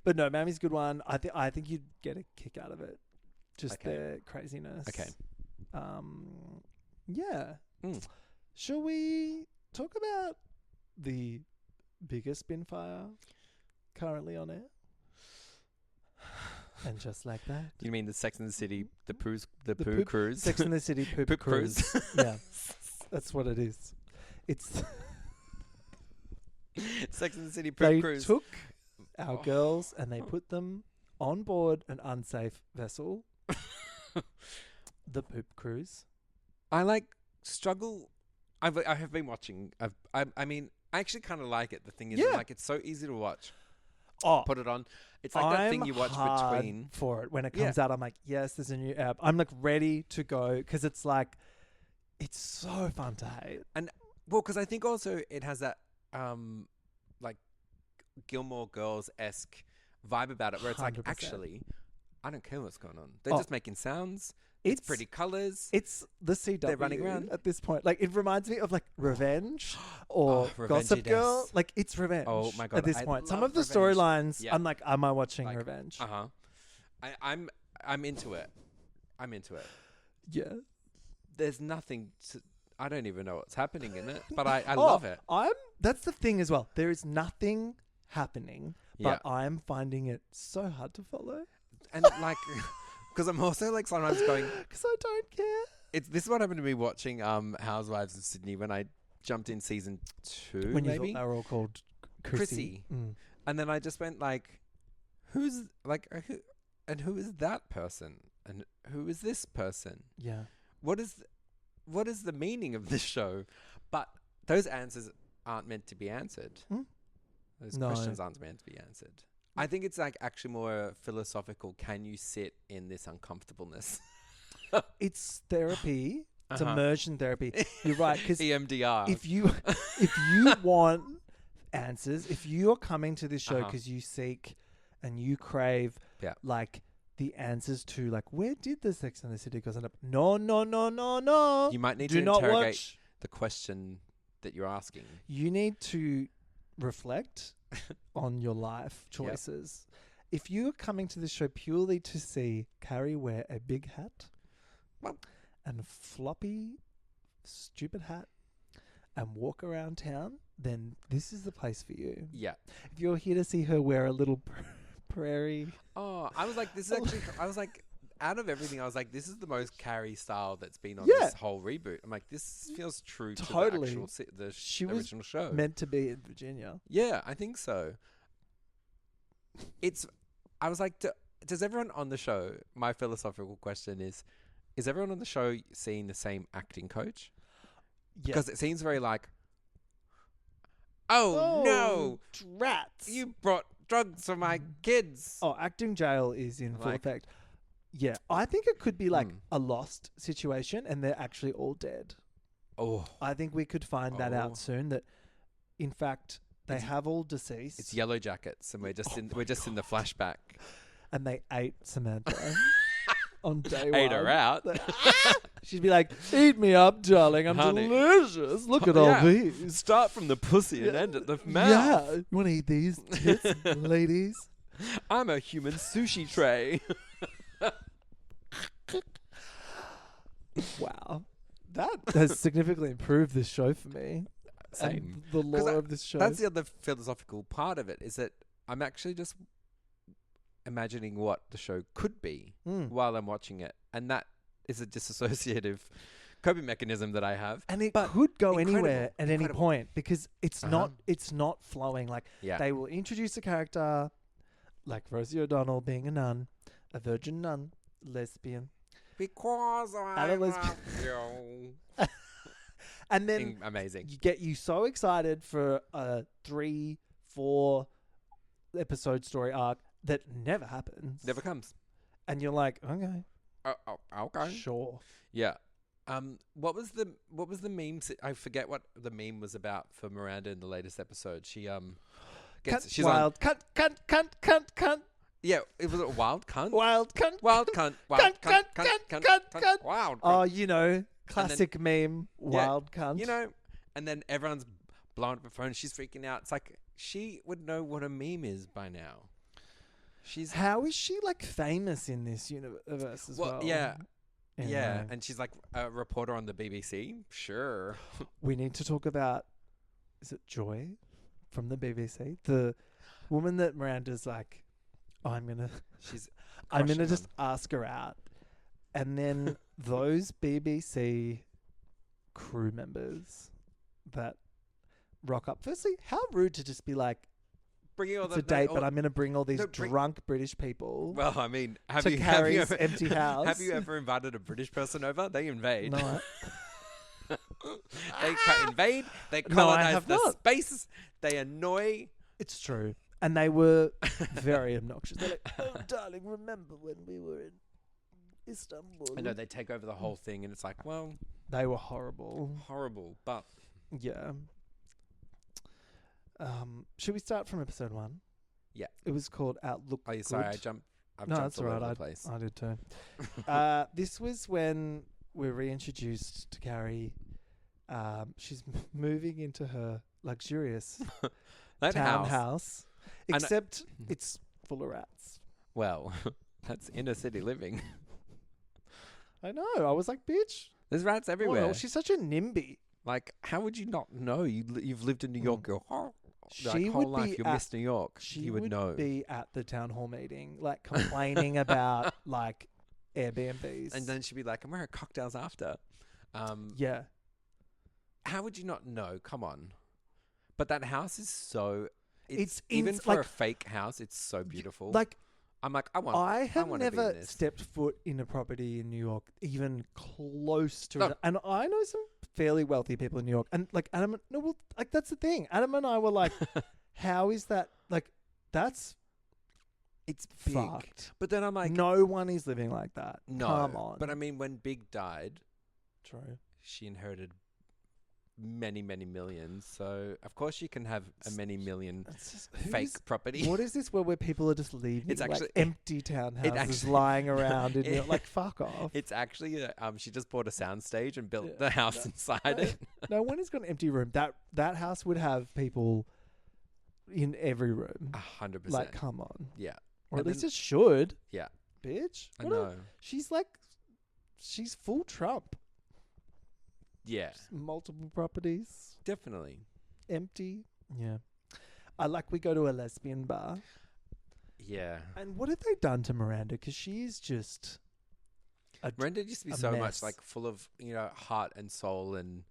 But no, Miami's a good one. I think you'd get a kick out of it. Just Okay. their craziness. Okay. Yeah. Mm. Shall we talk about the biggest Spinfire currently on air? And just like that. You mean the Sex and the City, the poo poop- cruise? Sex and the City poop, Poop cruise. cruise. Yeah. That's what it is. It's Sex and the City poop they cruise. took our girls and they put them on board an unsafe vessel. The poop cruise. I struggle. I have been watching. I mean, I actually kind of like it. The thing is, Yeah. like, it's so easy to watch. Oh, Put it on. It's like that thing I'm you watch hard between. for it when it comes out. I'm like, yes, there's a new app. I'm like ready to go because it's like, it's so fun to hate. Well, because I think also it has that like Gilmore Girls-esque vibe about it, where it's like, 100%. actually, I don't care what's going on. They're Oh. just making sounds. It's pretty colors. It's the CW. They're running around. at this point. Like it reminds me of like Revenge or Oh, Gossip Revenge Girl. Des. Like it's Revenge. Oh my God, At this I point, some love of the Revenge. storylines, Yeah. I'm like, am I watching Like, Revenge? I'm into it. I'm into it. Yeah. There's nothing to. I don't even know what's happening in it, but I love it. That's the thing as well. There is nothing happening, Yeah. but I'm finding it so hard to follow And like, because I'm also like sometimes going. because I don't care. This is what happened to me watching Housewives of Sydney when I jumped in season 2, When you maybe, thought they were all called Chrissy. Mm. and then I just went like, who is that person, and who is this person? Yeah. What is the meaning of this show? But those answers aren't meant to be answered. Hmm? Those No. questions aren't meant to be answered. I think it's like actually more philosophical. Can you sit in this uncomfortableness? It's therapy. It's Uh-huh. immersion therapy. You're right. Because EMDR. if you want answers, if you're coming to this show Uh-huh. because you seek and you crave Yeah. like the answers to like where did the Sex and the City goes end up? No. you might need Do to not interrogate watch. the question that you're asking. You need to reflect on your life choices. If you're coming to this show purely to see Carrie wear a big hat and a floppy, stupid hat and walk around town, then this is the place for you. Yeah. If you're here to see her wear a little prairie, Oh, I was like, this is actually. I was like, out of everything, I was like, this is the most Carrie style that's been on Yeah. this whole reboot. I'm like, this feels true Totally. to the actual She was original show. meant to be in Virginia. Yeah, I think so. I was like, does everyone on the show, my philosophical question is everyone on the show seeing the same acting coach? Yeah. Because it seems very like, oh no, rats! you brought drugs for my kids. Oh, acting jail is in full Like- effect. Yeah, I think it could be like Mm. a lost situation and they're actually all dead. Oh, I think we could find that Oh. out soon. That, in fact, they have all deceased. it's Yellow Jackets, and we're just in the flashback. and they ate Samantha on day one. Ate her out. Like, she'd be like, "Eat me up, darling. I'm Honey. delicious. Look at all Yeah. these. Start from the pussy and end at the mouth. Yeah, you want to eat these tits, ladies?" I'm a human sushi tray. Wow. That has significantly improved this show for me. Same. And the lore of this show. That's the other philosophical part of it, is that I'm actually just imagining what the show could be while I'm watching it. And that is a disassociative coping mechanism that I have. And it But could go incredible, anywhere at any incredible. point because it's not flowing. Like Yeah. they will introduce a character like Rosie O'Donnell being a nun, a virgin nun, lesbian. Because And I a lesbian. love you. And then Amazing. you get you so excited for a 3-4 episode story arc that never happens. Never comes. And you're like, okay, Okay. sure. Yeah. What was the meme? I forget what the meme was about for Miranda in the latest episode. She she's wild cunt. Yeah, it was a wild cunt. Wild cunt. Wild cunt. Wild cunt. Wild. Oh, Cunt. classic meme. Wild cunt. And then everyone's blowing up her phone. She's freaking out. It's like she would know what a meme is by now. How is she like famous in this universe as well? Yeah. Anyway. Yeah, and she's like a reporter on the BBC. Sure. We need to talk about, is it Joy from the BBC? The woman that Miranda's like, I'm going to just ask her out. And then those BBC crew members that rock up. Firstly, how rude to just be like, Bringing all it's a date, but I'm going to bring all these drunk British people. Well, I mean, have you ever, empty house. Have you ever invited a British person over? They invade. No. They invade. They colonize the spaces. They annoy. It's true. And they were very obnoxious. They're like, oh, darling, remember when we were in Istanbul? I know, they take over the whole thing, and it's like, well... They were horrible. Horrible, but... Yeah. Should we start from episode 1? Yeah. It was called Outlook Oh, yeah, Good. sorry, I've jumped that's all all over right. the place. I did too. This was when we're reintroduced to Carrie. She's moving into her luxurious townhouse. Except it's full of rats. Well, that's inner city living. I know. I was like, bitch. There's rats everywhere. Well, she's such a NIMBY. Like, how would you not know? You've lived in New York your whole life. You missed New York. She would know. Be at the town hall meeting, like complaining about like Airbnbs. And then she'd be like, I'm wearing cocktails after. Yeah. How would you not know? Come on. But that house is so... It's even for a fake house, it's so beautiful. Like, I'm like, I have be in never this. stepped foot in a property in New York, even close to it. And I know some fairly wealthy people in New York. And like Adam, that's the thing. Adam and I were like, how is that? Like, it's big. fucked. But then I'm like, no one is living like that. no. Come on. But I mean, when Big died, True. she inherited many, many millions. So of course she can have a many million fake property. What is this where people are just leaving It's actually empty townhouses lying around in New York? Like, fuck off. It's actually she just bought a soundstage and built the house inside it. No one has got an empty room. That house would have people in every room. 100%. Like, come on. Yeah. Or And at least then- it should. Yeah. Bitch. I know. She's full Trump. Yeah. Just multiple properties. Definitely. Empty. Yeah. We go to a lesbian bar. Yeah. And what have they done to Miranda? Because she is just... Miranda used to be so much like full of, heart and soul, and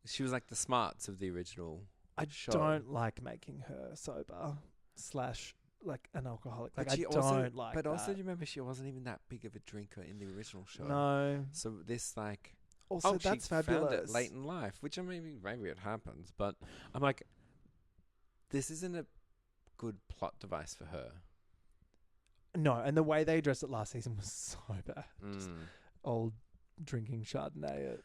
she was like the smarts of the original show. don't like making her sober / like an alcoholic. Like, But she I also, don't like But that. also, do you remember she wasn't even that big of a drinker in the original show? No. So this Also, that's she found fabulous. it late in life, which maybe it happens, but I'm like, this isn't a good plot device for her. No, and the way they addressed it last season was so bad. Just Mm. old drinking Chardonnay at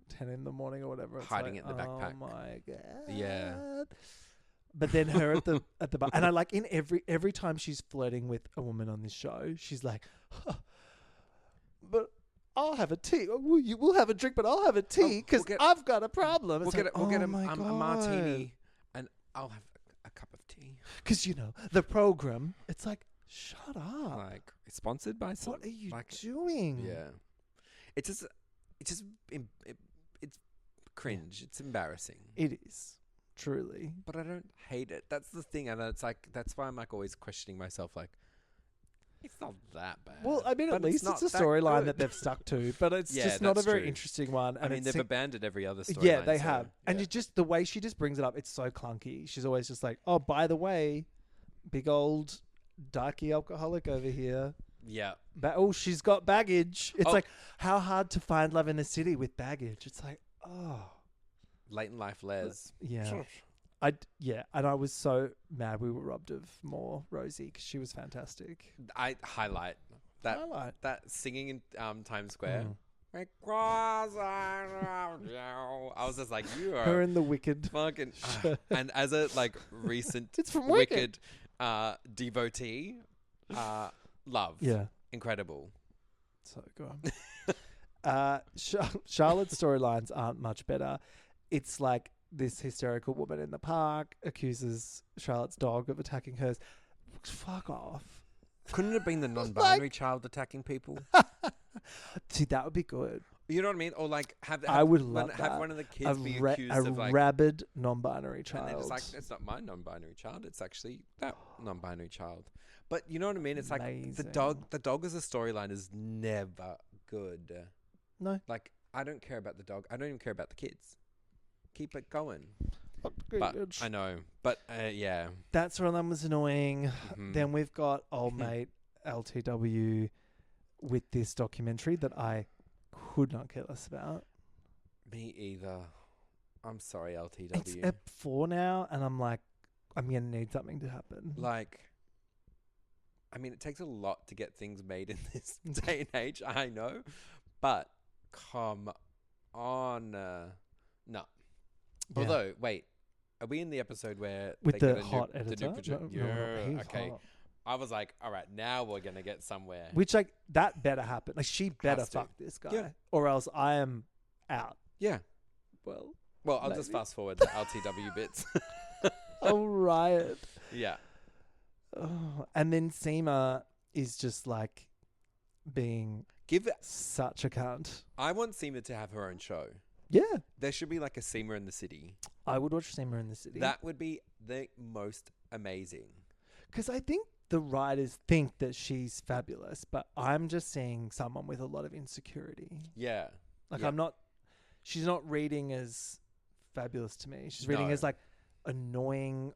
10 in the morning or whatever. It's Hiding like, it in the backpack. Oh my God. Yeah. But then her at the bar, and I like in every time she's flirting with a woman on this show, she's like, but I'll have a tea. We'll have a drink, but I'll have a tea because I've got a problem. We'll get a martini, and I'll have a cup of tea. Because the program, it's like, Shut up. Like, it's sponsored by some. What are you like, doing? Yeah. It's cringe. It's embarrassing. It is. Truly. But I don't hate it. That's the thing. And it's like, that's why I'm like always questioning myself. Like, it's not that bad. Well, I mean, at but least not it's a that storyline good. that they've stuck to, but it's Yeah, just not a that's very true. interesting one. I And mean, they've abandoned every other storyline. yeah, they so, have. And yeah. it just the way she just brings it up, it's so clunky. She's always just like, "Oh, by the way, big old darky alcoholic over here. Yeah. She's got baggage." It's Oh. like, how hard to find love in the city with baggage. It's like, oh, Late in life Les. yeah. And I was so mad we were robbed of more Rosie because she was fantastic. I highlight that Highlight. that singing in Times Square. Mm. I was just like, you are Her and the Wicked. fucking. And as a like recent It's from Wicked. devotee, love. Yeah. Incredible. So go on. Charlotte's storylines aren't much better. It's like this hysterical woman in the park accuses Charlotte's dog of attacking hers. Fuck off. Couldn't it have been the non-binary child attacking people? See, that would be good. You know what I mean? Or like have I would love have that. one of the kids be a accused of like, rabid non-binary child. and they're just like, it's not my non-binary child. It's actually that non-binary child. But you know what I mean? It's like the Amazing. dog. The dog as a storyline is never good. No. Like I don't care about the dog. I don't even care about the kids. Keep it going. Good. But I know. But yeah. That storyline was annoying. Mhm. Then we've got old mate LTW with this documentary that I could not care less about. Me either. I'm sorry, LTW. It's Ep 4 now, and I'm like, I'm going to need something to happen. Like, I mean, it takes a lot to get things made in this day and age, I know. But, come on. No. Yeah. Although, wait. Are we in the episode where... With they the get a hot new, editor? Yeah, He's okay. hot. I was like, all right, now we're going to get somewhere. Which, like, that better happen. Like, she better Has to. fuck this guy. Yeah. Or else I am out. Yeah. Well, Well, I'll just maybe. fast forward the LTW bits. I'll riot. Yeah. Oh, and then Seema is just, like, being Give it... such a cunt. I want Seema to have her own show. Yeah. There should be like a Seema in the City. I would watch Seema in the City. That would be the most amazing. Because I think the writers think that she's fabulous, but I'm just seeing someone with a lot of insecurity. Yeah. Like, Yeah. she's not reading as fabulous to me. She's reading No. as, like, annoying,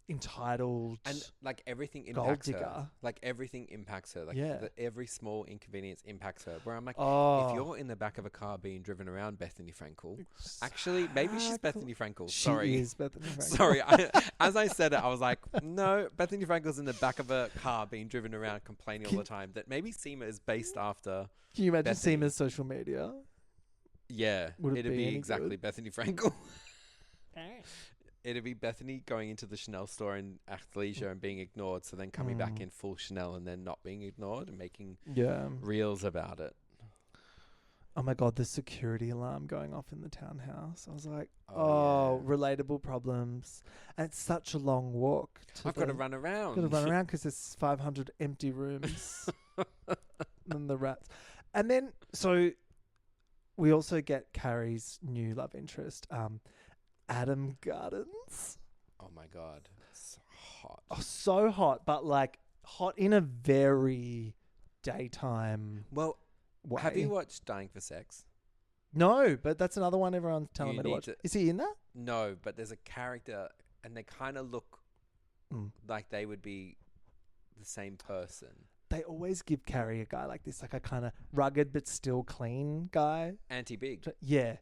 entitled. And like everything Gold impacts her. digger. Like everything impacts her. Like Yeah. every small inconvenience impacts her. Where I'm like, oh, if you're in the back of a car being driven around Bethany Frankel, actually, maybe she's Bethany Frankel. She Sorry. is Bethany Frankel. Sorry. As I said it, I was like, no, Bethany Frankel's in the back of a car being driven around complaining all the time. That maybe Seema is based after. Can you imagine Bethany. Seema's social media? Yeah. Would it It'd be be any exactly good? Bethany Frankel. It'd be Bethany going into the Chanel store in athleisure and being ignored, so then coming back in full Chanel and then not being ignored and making Yeah. reels about it. Oh my God, the security alarm going off in the townhouse. I was like, Oh, yeah. relatable problems. And it's such a long walk. I've got to run around. Got to run around because there's 500 empty rooms. And the rats. And then, so we also get Carrie's new love interest, Adam Gardens. Oh my God. It's hot. Oh, so hot, but like hot in a very daytime Well, way. have you watched Dying for Sex? No, but that's another one everyone's telling You me to need watch. to- Is he in that? No, but there's a character and they kind of look like they would be the same person. They always give Carrie a guy like this, like a kind of rugged but still clean guy. Anti-big. Yeah.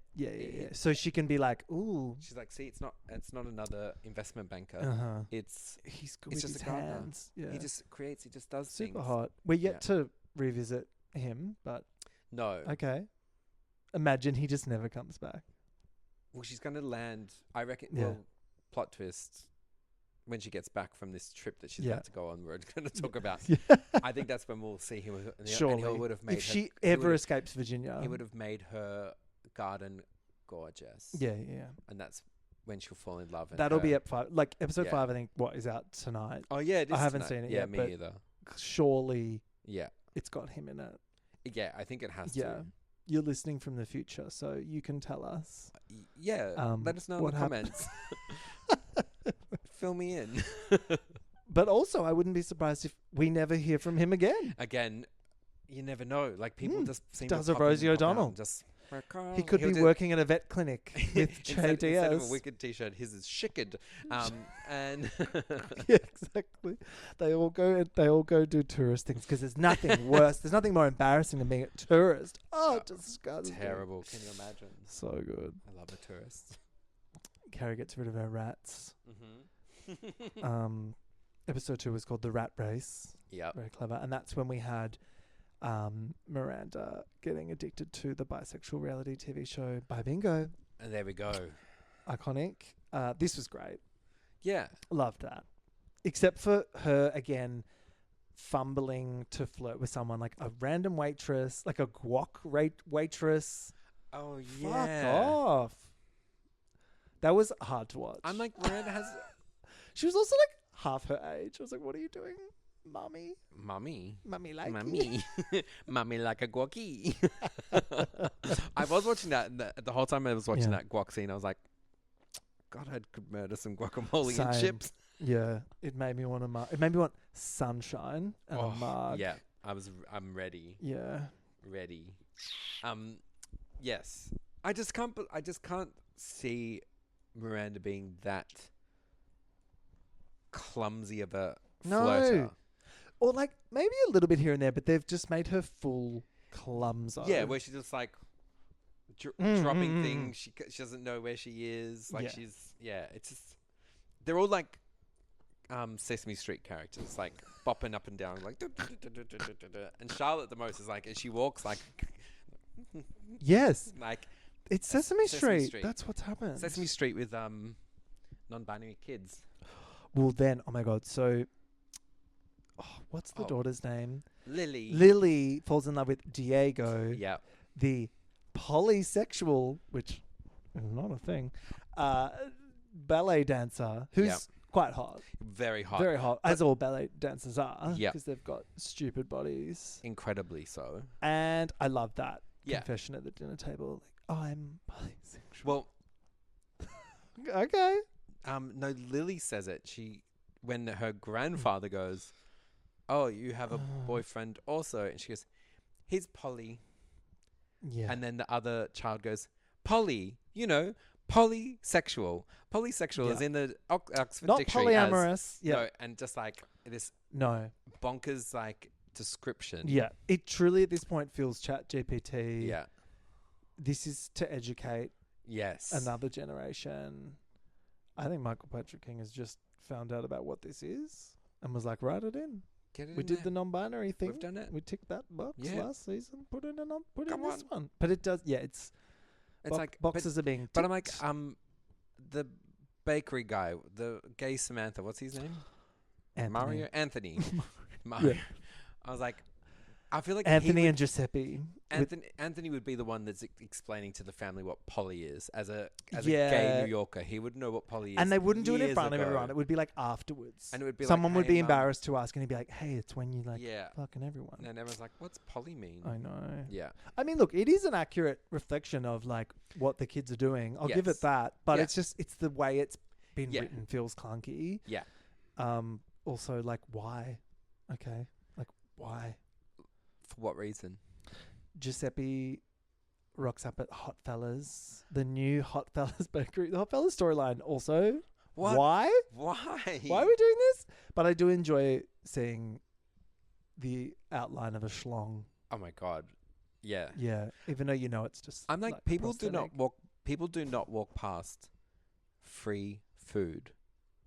So she can be like, ooh, She's like, see, it's not another investment banker. uh-huh. It's He's good It's with just his a gardener. hands. Yeah. he just does super things. hot. We're yet Yeah. to revisit him, but No. okay. Imagine he just never comes back. Well, she's going to land, I reckon, Yeah. well, plot twist, when she gets back from this trip that she's Yeah. about to go on, we're going to talk about. Yeah. I think that's when we'll see him. And Surely. he would have made If her, she he ever would've- escapes Virginia. he would have made her garden gorgeous. Yeah. And that's when she'll fall in love. And That'll her- be at 5. Like episode Yeah. 5, I think, is out tonight. Oh, yeah, it is I haven't tonight. seen it yeah, yet, me but either. surely Yeah. it's got him in it. Yeah, I think it has Yeah. to. You're listening from the future, so you can tell us. Yeah, let us know in what the happened. comments. Fill me in. But also, I wouldn't be surprised if we never hear from him again. Again, you never know. Like, people just seem Does to a pop in Rosie and pop out O'Donnell. and just He could be working at a vet clinic with Che instead of a Diaz. Wicked t-shirt, his is Chicked. And Yeah, exactly. They all go do tourist things because there's nothing worse. There's nothing more embarrassing than being a tourist. Oh, disgusting. terrible. Can you imagine? So good. I love a tourist. Carrie gets rid of her rats. Mm-hmm. Episode 2 was called The Rat Race. Yep. Very clever. And that's when we had Miranda getting addicted to the bisexual reality TV show By Bingo. And there we go. Iconic. This was great. Yeah. Loved that. Except for her, again, fumbling to flirt with someone like a random waitress, like a guac waitress. Oh, Fuck yeah. off. That was hard to watch. I'm like, Miranda has... She was also like half her age. I was like, what are you doing, mommy? Mummy. Mummy like Mummy. Mummy like a guaci. I was watching that, and the whole time I was watching that guac scene, I was like, God, I could murder some guacamole and Same. chips. Yeah, it made me want a it made me want sunshine and a mug. Yeah, I'm ready. Yeah. Ready. Yes. I just can't see Miranda being that clumsy of a flirter. Or like maybe a little bit here and there, but they've just made her full clumso. Yeah, where she's just like dropping things. She doesn't know where she is. Like it's just they're all like Sesame Street characters, like bopping up and down, like and Charlotte the most is like as she walks like yes, like it's Sesame Street. That's what's happened. Sesame Street with non-binary kids. Well, then, oh my God, so what's the daughter's name? Lily. Lily falls in love with Diego. Yeah. The polysexual, which is not a thing, ballet dancer who's quite hot. Very hot. Very hot, as all ballet dancers are. Yeah. Because they've got stupid bodies. Incredibly so. And I love that Yeah. confession at the dinner table. Like, oh, I'm polysexual. Well, okay. no, Lily says it. When her grandfather goes, "Oh, you have a boyfriend also," and she goes, "He's poly." Yeah. And then the other child goes, "Poly, polysexual. Polysexual is in the Oxford not Dictionary polyamorous. No, and just like this bonkers like description. Yeah. It truly at this point feels Chat GPT. Yeah. This is to educate Yes. another generation. I think Michael Patrick King has just found out about what this is and was like, write it in. Get it We in did there. the non-binary thing. We've done it. We ticked that box Yeah. last season. Put it in Come this on. one. But it does. Yeah, it's like boxes are being. But I'm like, ticked. the bakery guy, the gay Samantha. What's his name? Anthony. Anthony. Mario. Yeah. I was like, I feel like Anthony and Giuseppe. Anthony would be the one that's explaining to the family what poly is. As a gay Yeah. New Yorker, he would know what poly is. And they wouldn't do it in years front of ago. everyone. It would be like afterwards. And it would be someone like, would "Hey, be Mum." embarrassed to ask, and he'd be like, "Hey, it's when you like fucking everyone." And then everyone's like, "What's poly mean?" I know. Yeah. I mean, look, it is an accurate reflection of like what the kids are doing. I'll give Yes. it that, but Yeah. it's the way it's been Yeah. written feels clunky. Yeah. Also, like, why? Okay, like why? For what reason? Giuseppe rocks up at Hot Fellas, the new Hot Fellas bakery. The Hot Fellas storyline also. What? Why? Why? Why are we doing this? But I do enjoy seeing the outline of a schlong. Oh my god. Yeah. Yeah, even though you know it's just. I'm like, people do prosthetic. not walk past free food.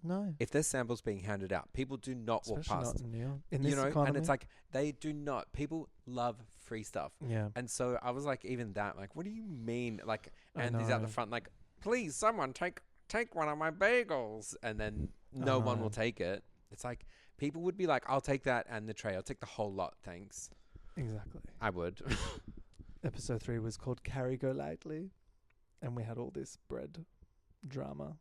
No. If there's samples being handed out, people do not walk Especially past. not in New York. In this economy. And it's like they do not. People love free stuff. Yeah. And so I was like, even that, like, what do you mean? Like, I and he's out the know. front, like, please, someone take one of my bagels, and then no one will take it. It's like people would be like, I'll take that and the tray. I'll take the whole lot, thanks. Exactly. I would. Episode 3 was called Carrie Go Lightly, and we had all this bread drama.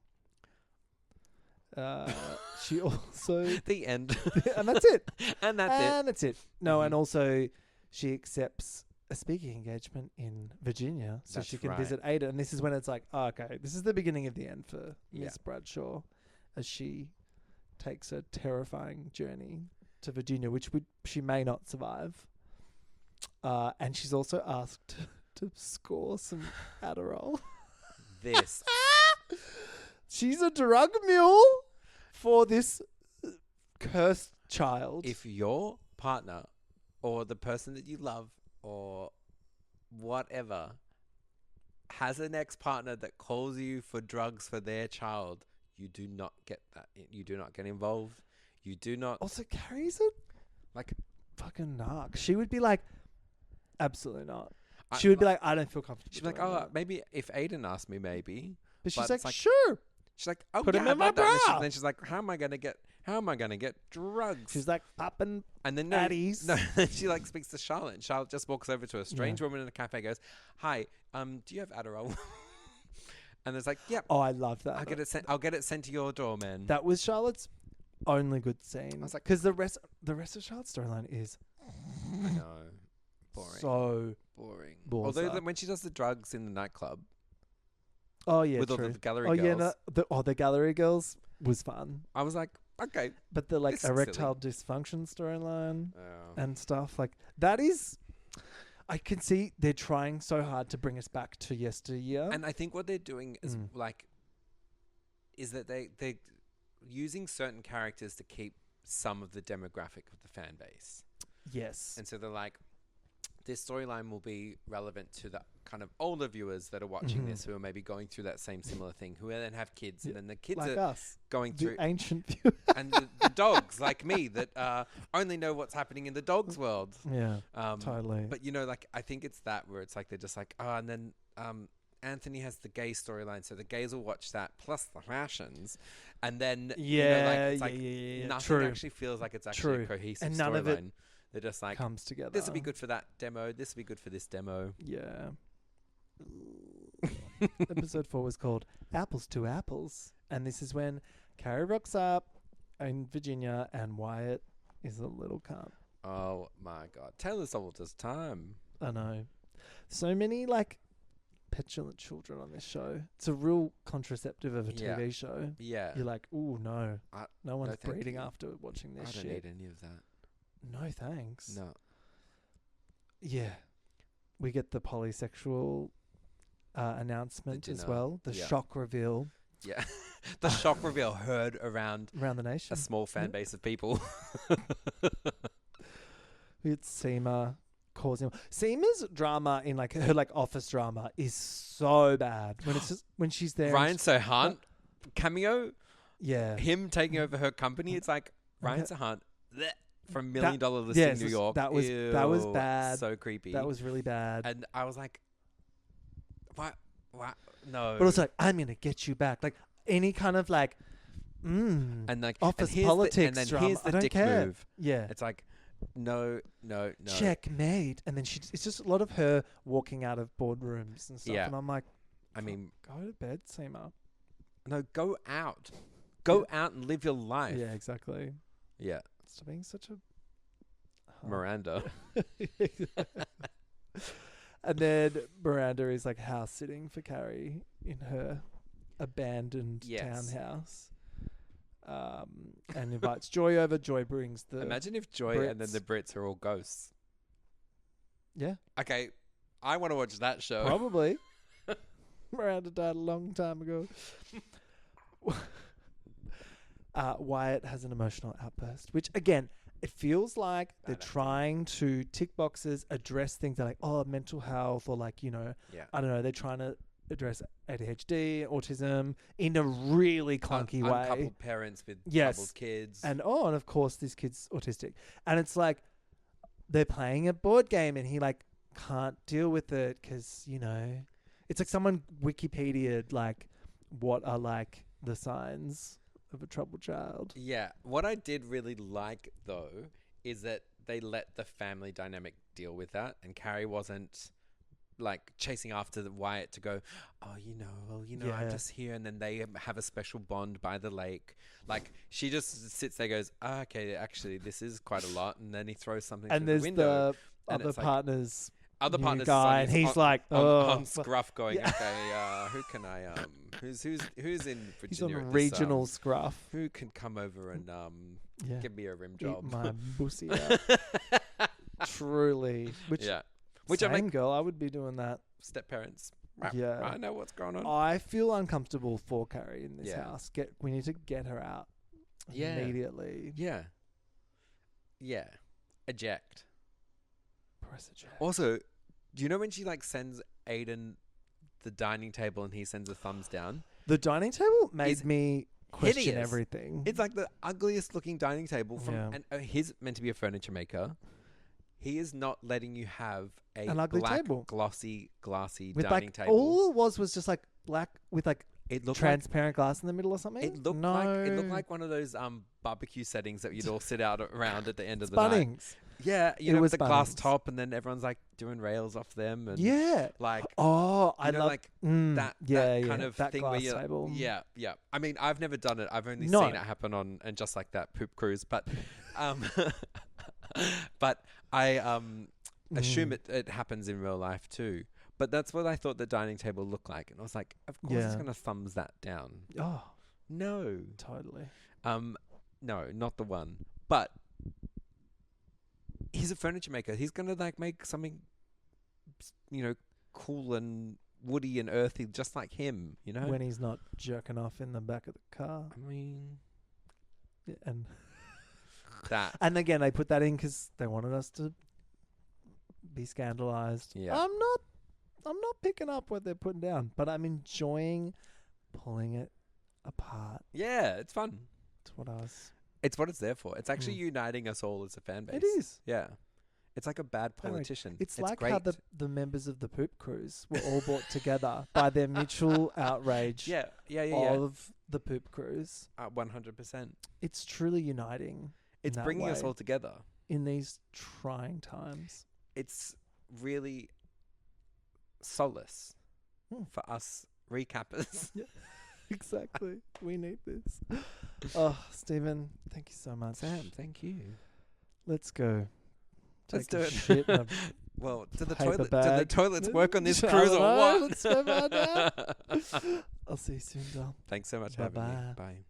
She also, The end. and that's it. And that's it. And that's it. No, Mhm. and also she accepts a speaking engagement in Virginia so That's she can right. visit Ada. And this is when it's like, oh, okay, this is the beginning of the end for Yeah. Miss Bradshaw as she takes a terrifying journey to Virginia, which she may not survive. And she's also asked to score some Adderall. This. She's a drug mule for this cursed child. If your partner or the person that you love or whatever has an ex-partner that calls you for drugs for their child, you do not get that. You do not get involved. You do not Also, Carrie's a like. fucking narc. She would be like, absolutely not. I- She would be like, I don't feel comfortable. She'd be like, doing oh, that." maybe if Aiden asked me, maybe. But she's but like, it's like- sure. She's like, oh, Put yeah, him in I'd my love that. And bra. then she's like, how am I gonna get drugs? She's like, popping and then Addies. no, then she like speaks to Charlotte. And Charlotte just walks over to a strange woman in a cafe. Goes, hi, do you have Adderall? And it's like, yep. Oh, I love that. I'll get it sent to your door, man. That was Charlotte's only good scene. I was like- because the rest of Charlotte's storyline is I know. Boring. so. boring. Balls Although up. when she does the drugs in the nightclub Oh yeah, with all true. the gallery oh girls, yeah, the gallery girls was fun, I was like, okay. but the like This is erectile dysfunction storyline Oh. and stuff like that is. I can see they're trying so hard to bring us back to yesteryear. And I think what they're doing is Mm. like, is that they're using certain characters to keep some of the demographic of the fan base. yes, And so they're like, this storyline will be relevant to the kind of older viewers that are watching Mhm. this, who are maybe going through that same similar thing, who then have kids, Yeah, and then the kids like are us, going the through, ancient view. and the dogs like me that only know what's happening in the dogs world. Yeah, Um, totally. But you know, like I think it's that where it's like they're just like, oh, and then Anthony has the gay storyline, so the gays will watch that plus the fashions, and then you know, like, it's like nothing True. actually feels like it's actually True. a cohesive And none of it storyline. They're just like, comes together. this will be good for that demo. This will be good for this demo. Yeah. Episode 4 was called Apples to Apples. And this is when Carrie rocks up in Virginia and Wyatt is a little cunt. Oh my god, Taylor Salter's time. I know. So many like petulant children on this show. It's a real contraceptive of a Yeah. TV show. Yeah, You're like, ooh, no. No one's thank breeding you. after watching I this don't shit. need any of that. No thanks. No. Yeah. We get the polysexual announcement as dinner. well. The Yeah. shock reveal Yeah, the shock reveal heard around around the nation. a small fan Yeah. base of people. We had Seema causing Seema's drama in like her like office drama is so bad when it's just when she's there. and Ryan Serhant cameo, yeah, him taking over her company. It's like Ryan Okay. Serhant bleh, from $1 Million Listing yes, New York. that was Ew, bad. So creepy. that was really bad. and I was like, what? What? No. But also, like, I'm gonna get you back. Like any kind of like, and like office and here's politics and then drama. here's I the don't dick care. move. Yeah, It's like, no. checkmate. And then it's just a lot of her walking out of boardrooms and stuff. Yeah. And I'm like, I mean, go to bed, Seema. no. Go out. Go out and live your life. Yeah, exactly. Yeah. Stop being such a Miranda. And then Miranda is like house sitting for Carrie in her abandoned Yes. townhouse. And invites Joy over. Joy brings the Imagine if Joy and then the Brits are all ghosts. Yeah, Okay, I want to watch that show. probably. Miranda died a long time ago. Wyatt has an emotional outburst, which again, it feels like they're acting. trying to tick boxes, address things that like, oh, mental health, or like, you know, Yeah. I don't know, they're trying to address ADHD, autism in a really clunky way. Uncoupled parents with Yes. troubled kids. And of course, this kid's autistic. And it's like they're playing a board game and he like can't deal with it because, you know, it's like someone Wikipedia'd like what are like the signs of a troubled child. yeah, what I did really like though is that they let the family dynamic deal with that, and Carrie wasn't like chasing after the Wyatt to go, oh, I'm Yeah. just here. And then they have a special bond by the lake. Like she just sits there, goes, okay, actually, this is quite a lot. And then he throws something And through there's the window. the and other it's like- partner's Other new partners guy, and he's like, on scruff going, Yeah. okay, who can I who's in Virginia? he's on at this, regional scruff. who can come over and Yeah. give me a rim Eat job? my pussy out. Truly. Which Which same I'm like, girl, I would be doing that. step parents. Yeah. I know what's going on. I feel uncomfortable for Carrie in this Yeah. house. We need to get her out Yeah. immediately. Yeah. Eject. Press eject. Also, do you know when she like sends Aiden the dining table and he sends a thumbs down? The dining table made It's me question hideous. everything. It's like the ugliest looking dining table from, Yeah. and he's meant to be a furniture maker. He is not letting you have An ugly black, table. glossy, glassy with dining like table. all it was just like black with like It looked transparent glass in the middle or something. like it looked like one of those barbecue settings that you'd all sit out around at the end of the night. Bunnings. Yeah, It you know, was with the glass Bunnings. top, and then everyone's like doing rails off them, and Yeah. like Oh, I know, love like, that. that kind of that thing glass where you table. yeah. I mean, I've never done it. I've only No. seen it happen on and just like that poop cruise, but but I assume it happens in real life too. But that's what I thought the dining table looked like, and I was like, of course it's Yeah. gonna thumbs that down. Oh, No, totally. no, not the one. But he's a furniture maker. He's gonna like make something, cool and woody and earthy, just like him. You know. When he's not jerking off in the back of the car. I mean, Yeah, and that. again, they put that in because they wanted us to be scandalized. Yeah. I'm not picking up what they're putting down, but I'm enjoying pulling it apart. Yeah, it's fun. That's what I was. It's what it's there for. It's actually uniting us all as a fan base. It is. Yeah. It's like a bad Don't worry. politician. It's like great. how the members of the Poop Cruise were all brought together by their mutual outrage Yeah. of the Poop Cruise. 100%. It's truly uniting. It's in that bringing us way all together. in these trying times. It's really solace for us recappers. Exactly. We need this. Oh, Stephen, thank you so much. Sam, thank you. Let's go. Let's Take do a it. shit in a Well, do the paper toilet? bag. Do the toilets work on this I cruise don't or know. what? Let's go find out. I'll see you soon, doll. Thanks so much for having me. Bye-bye. Bye.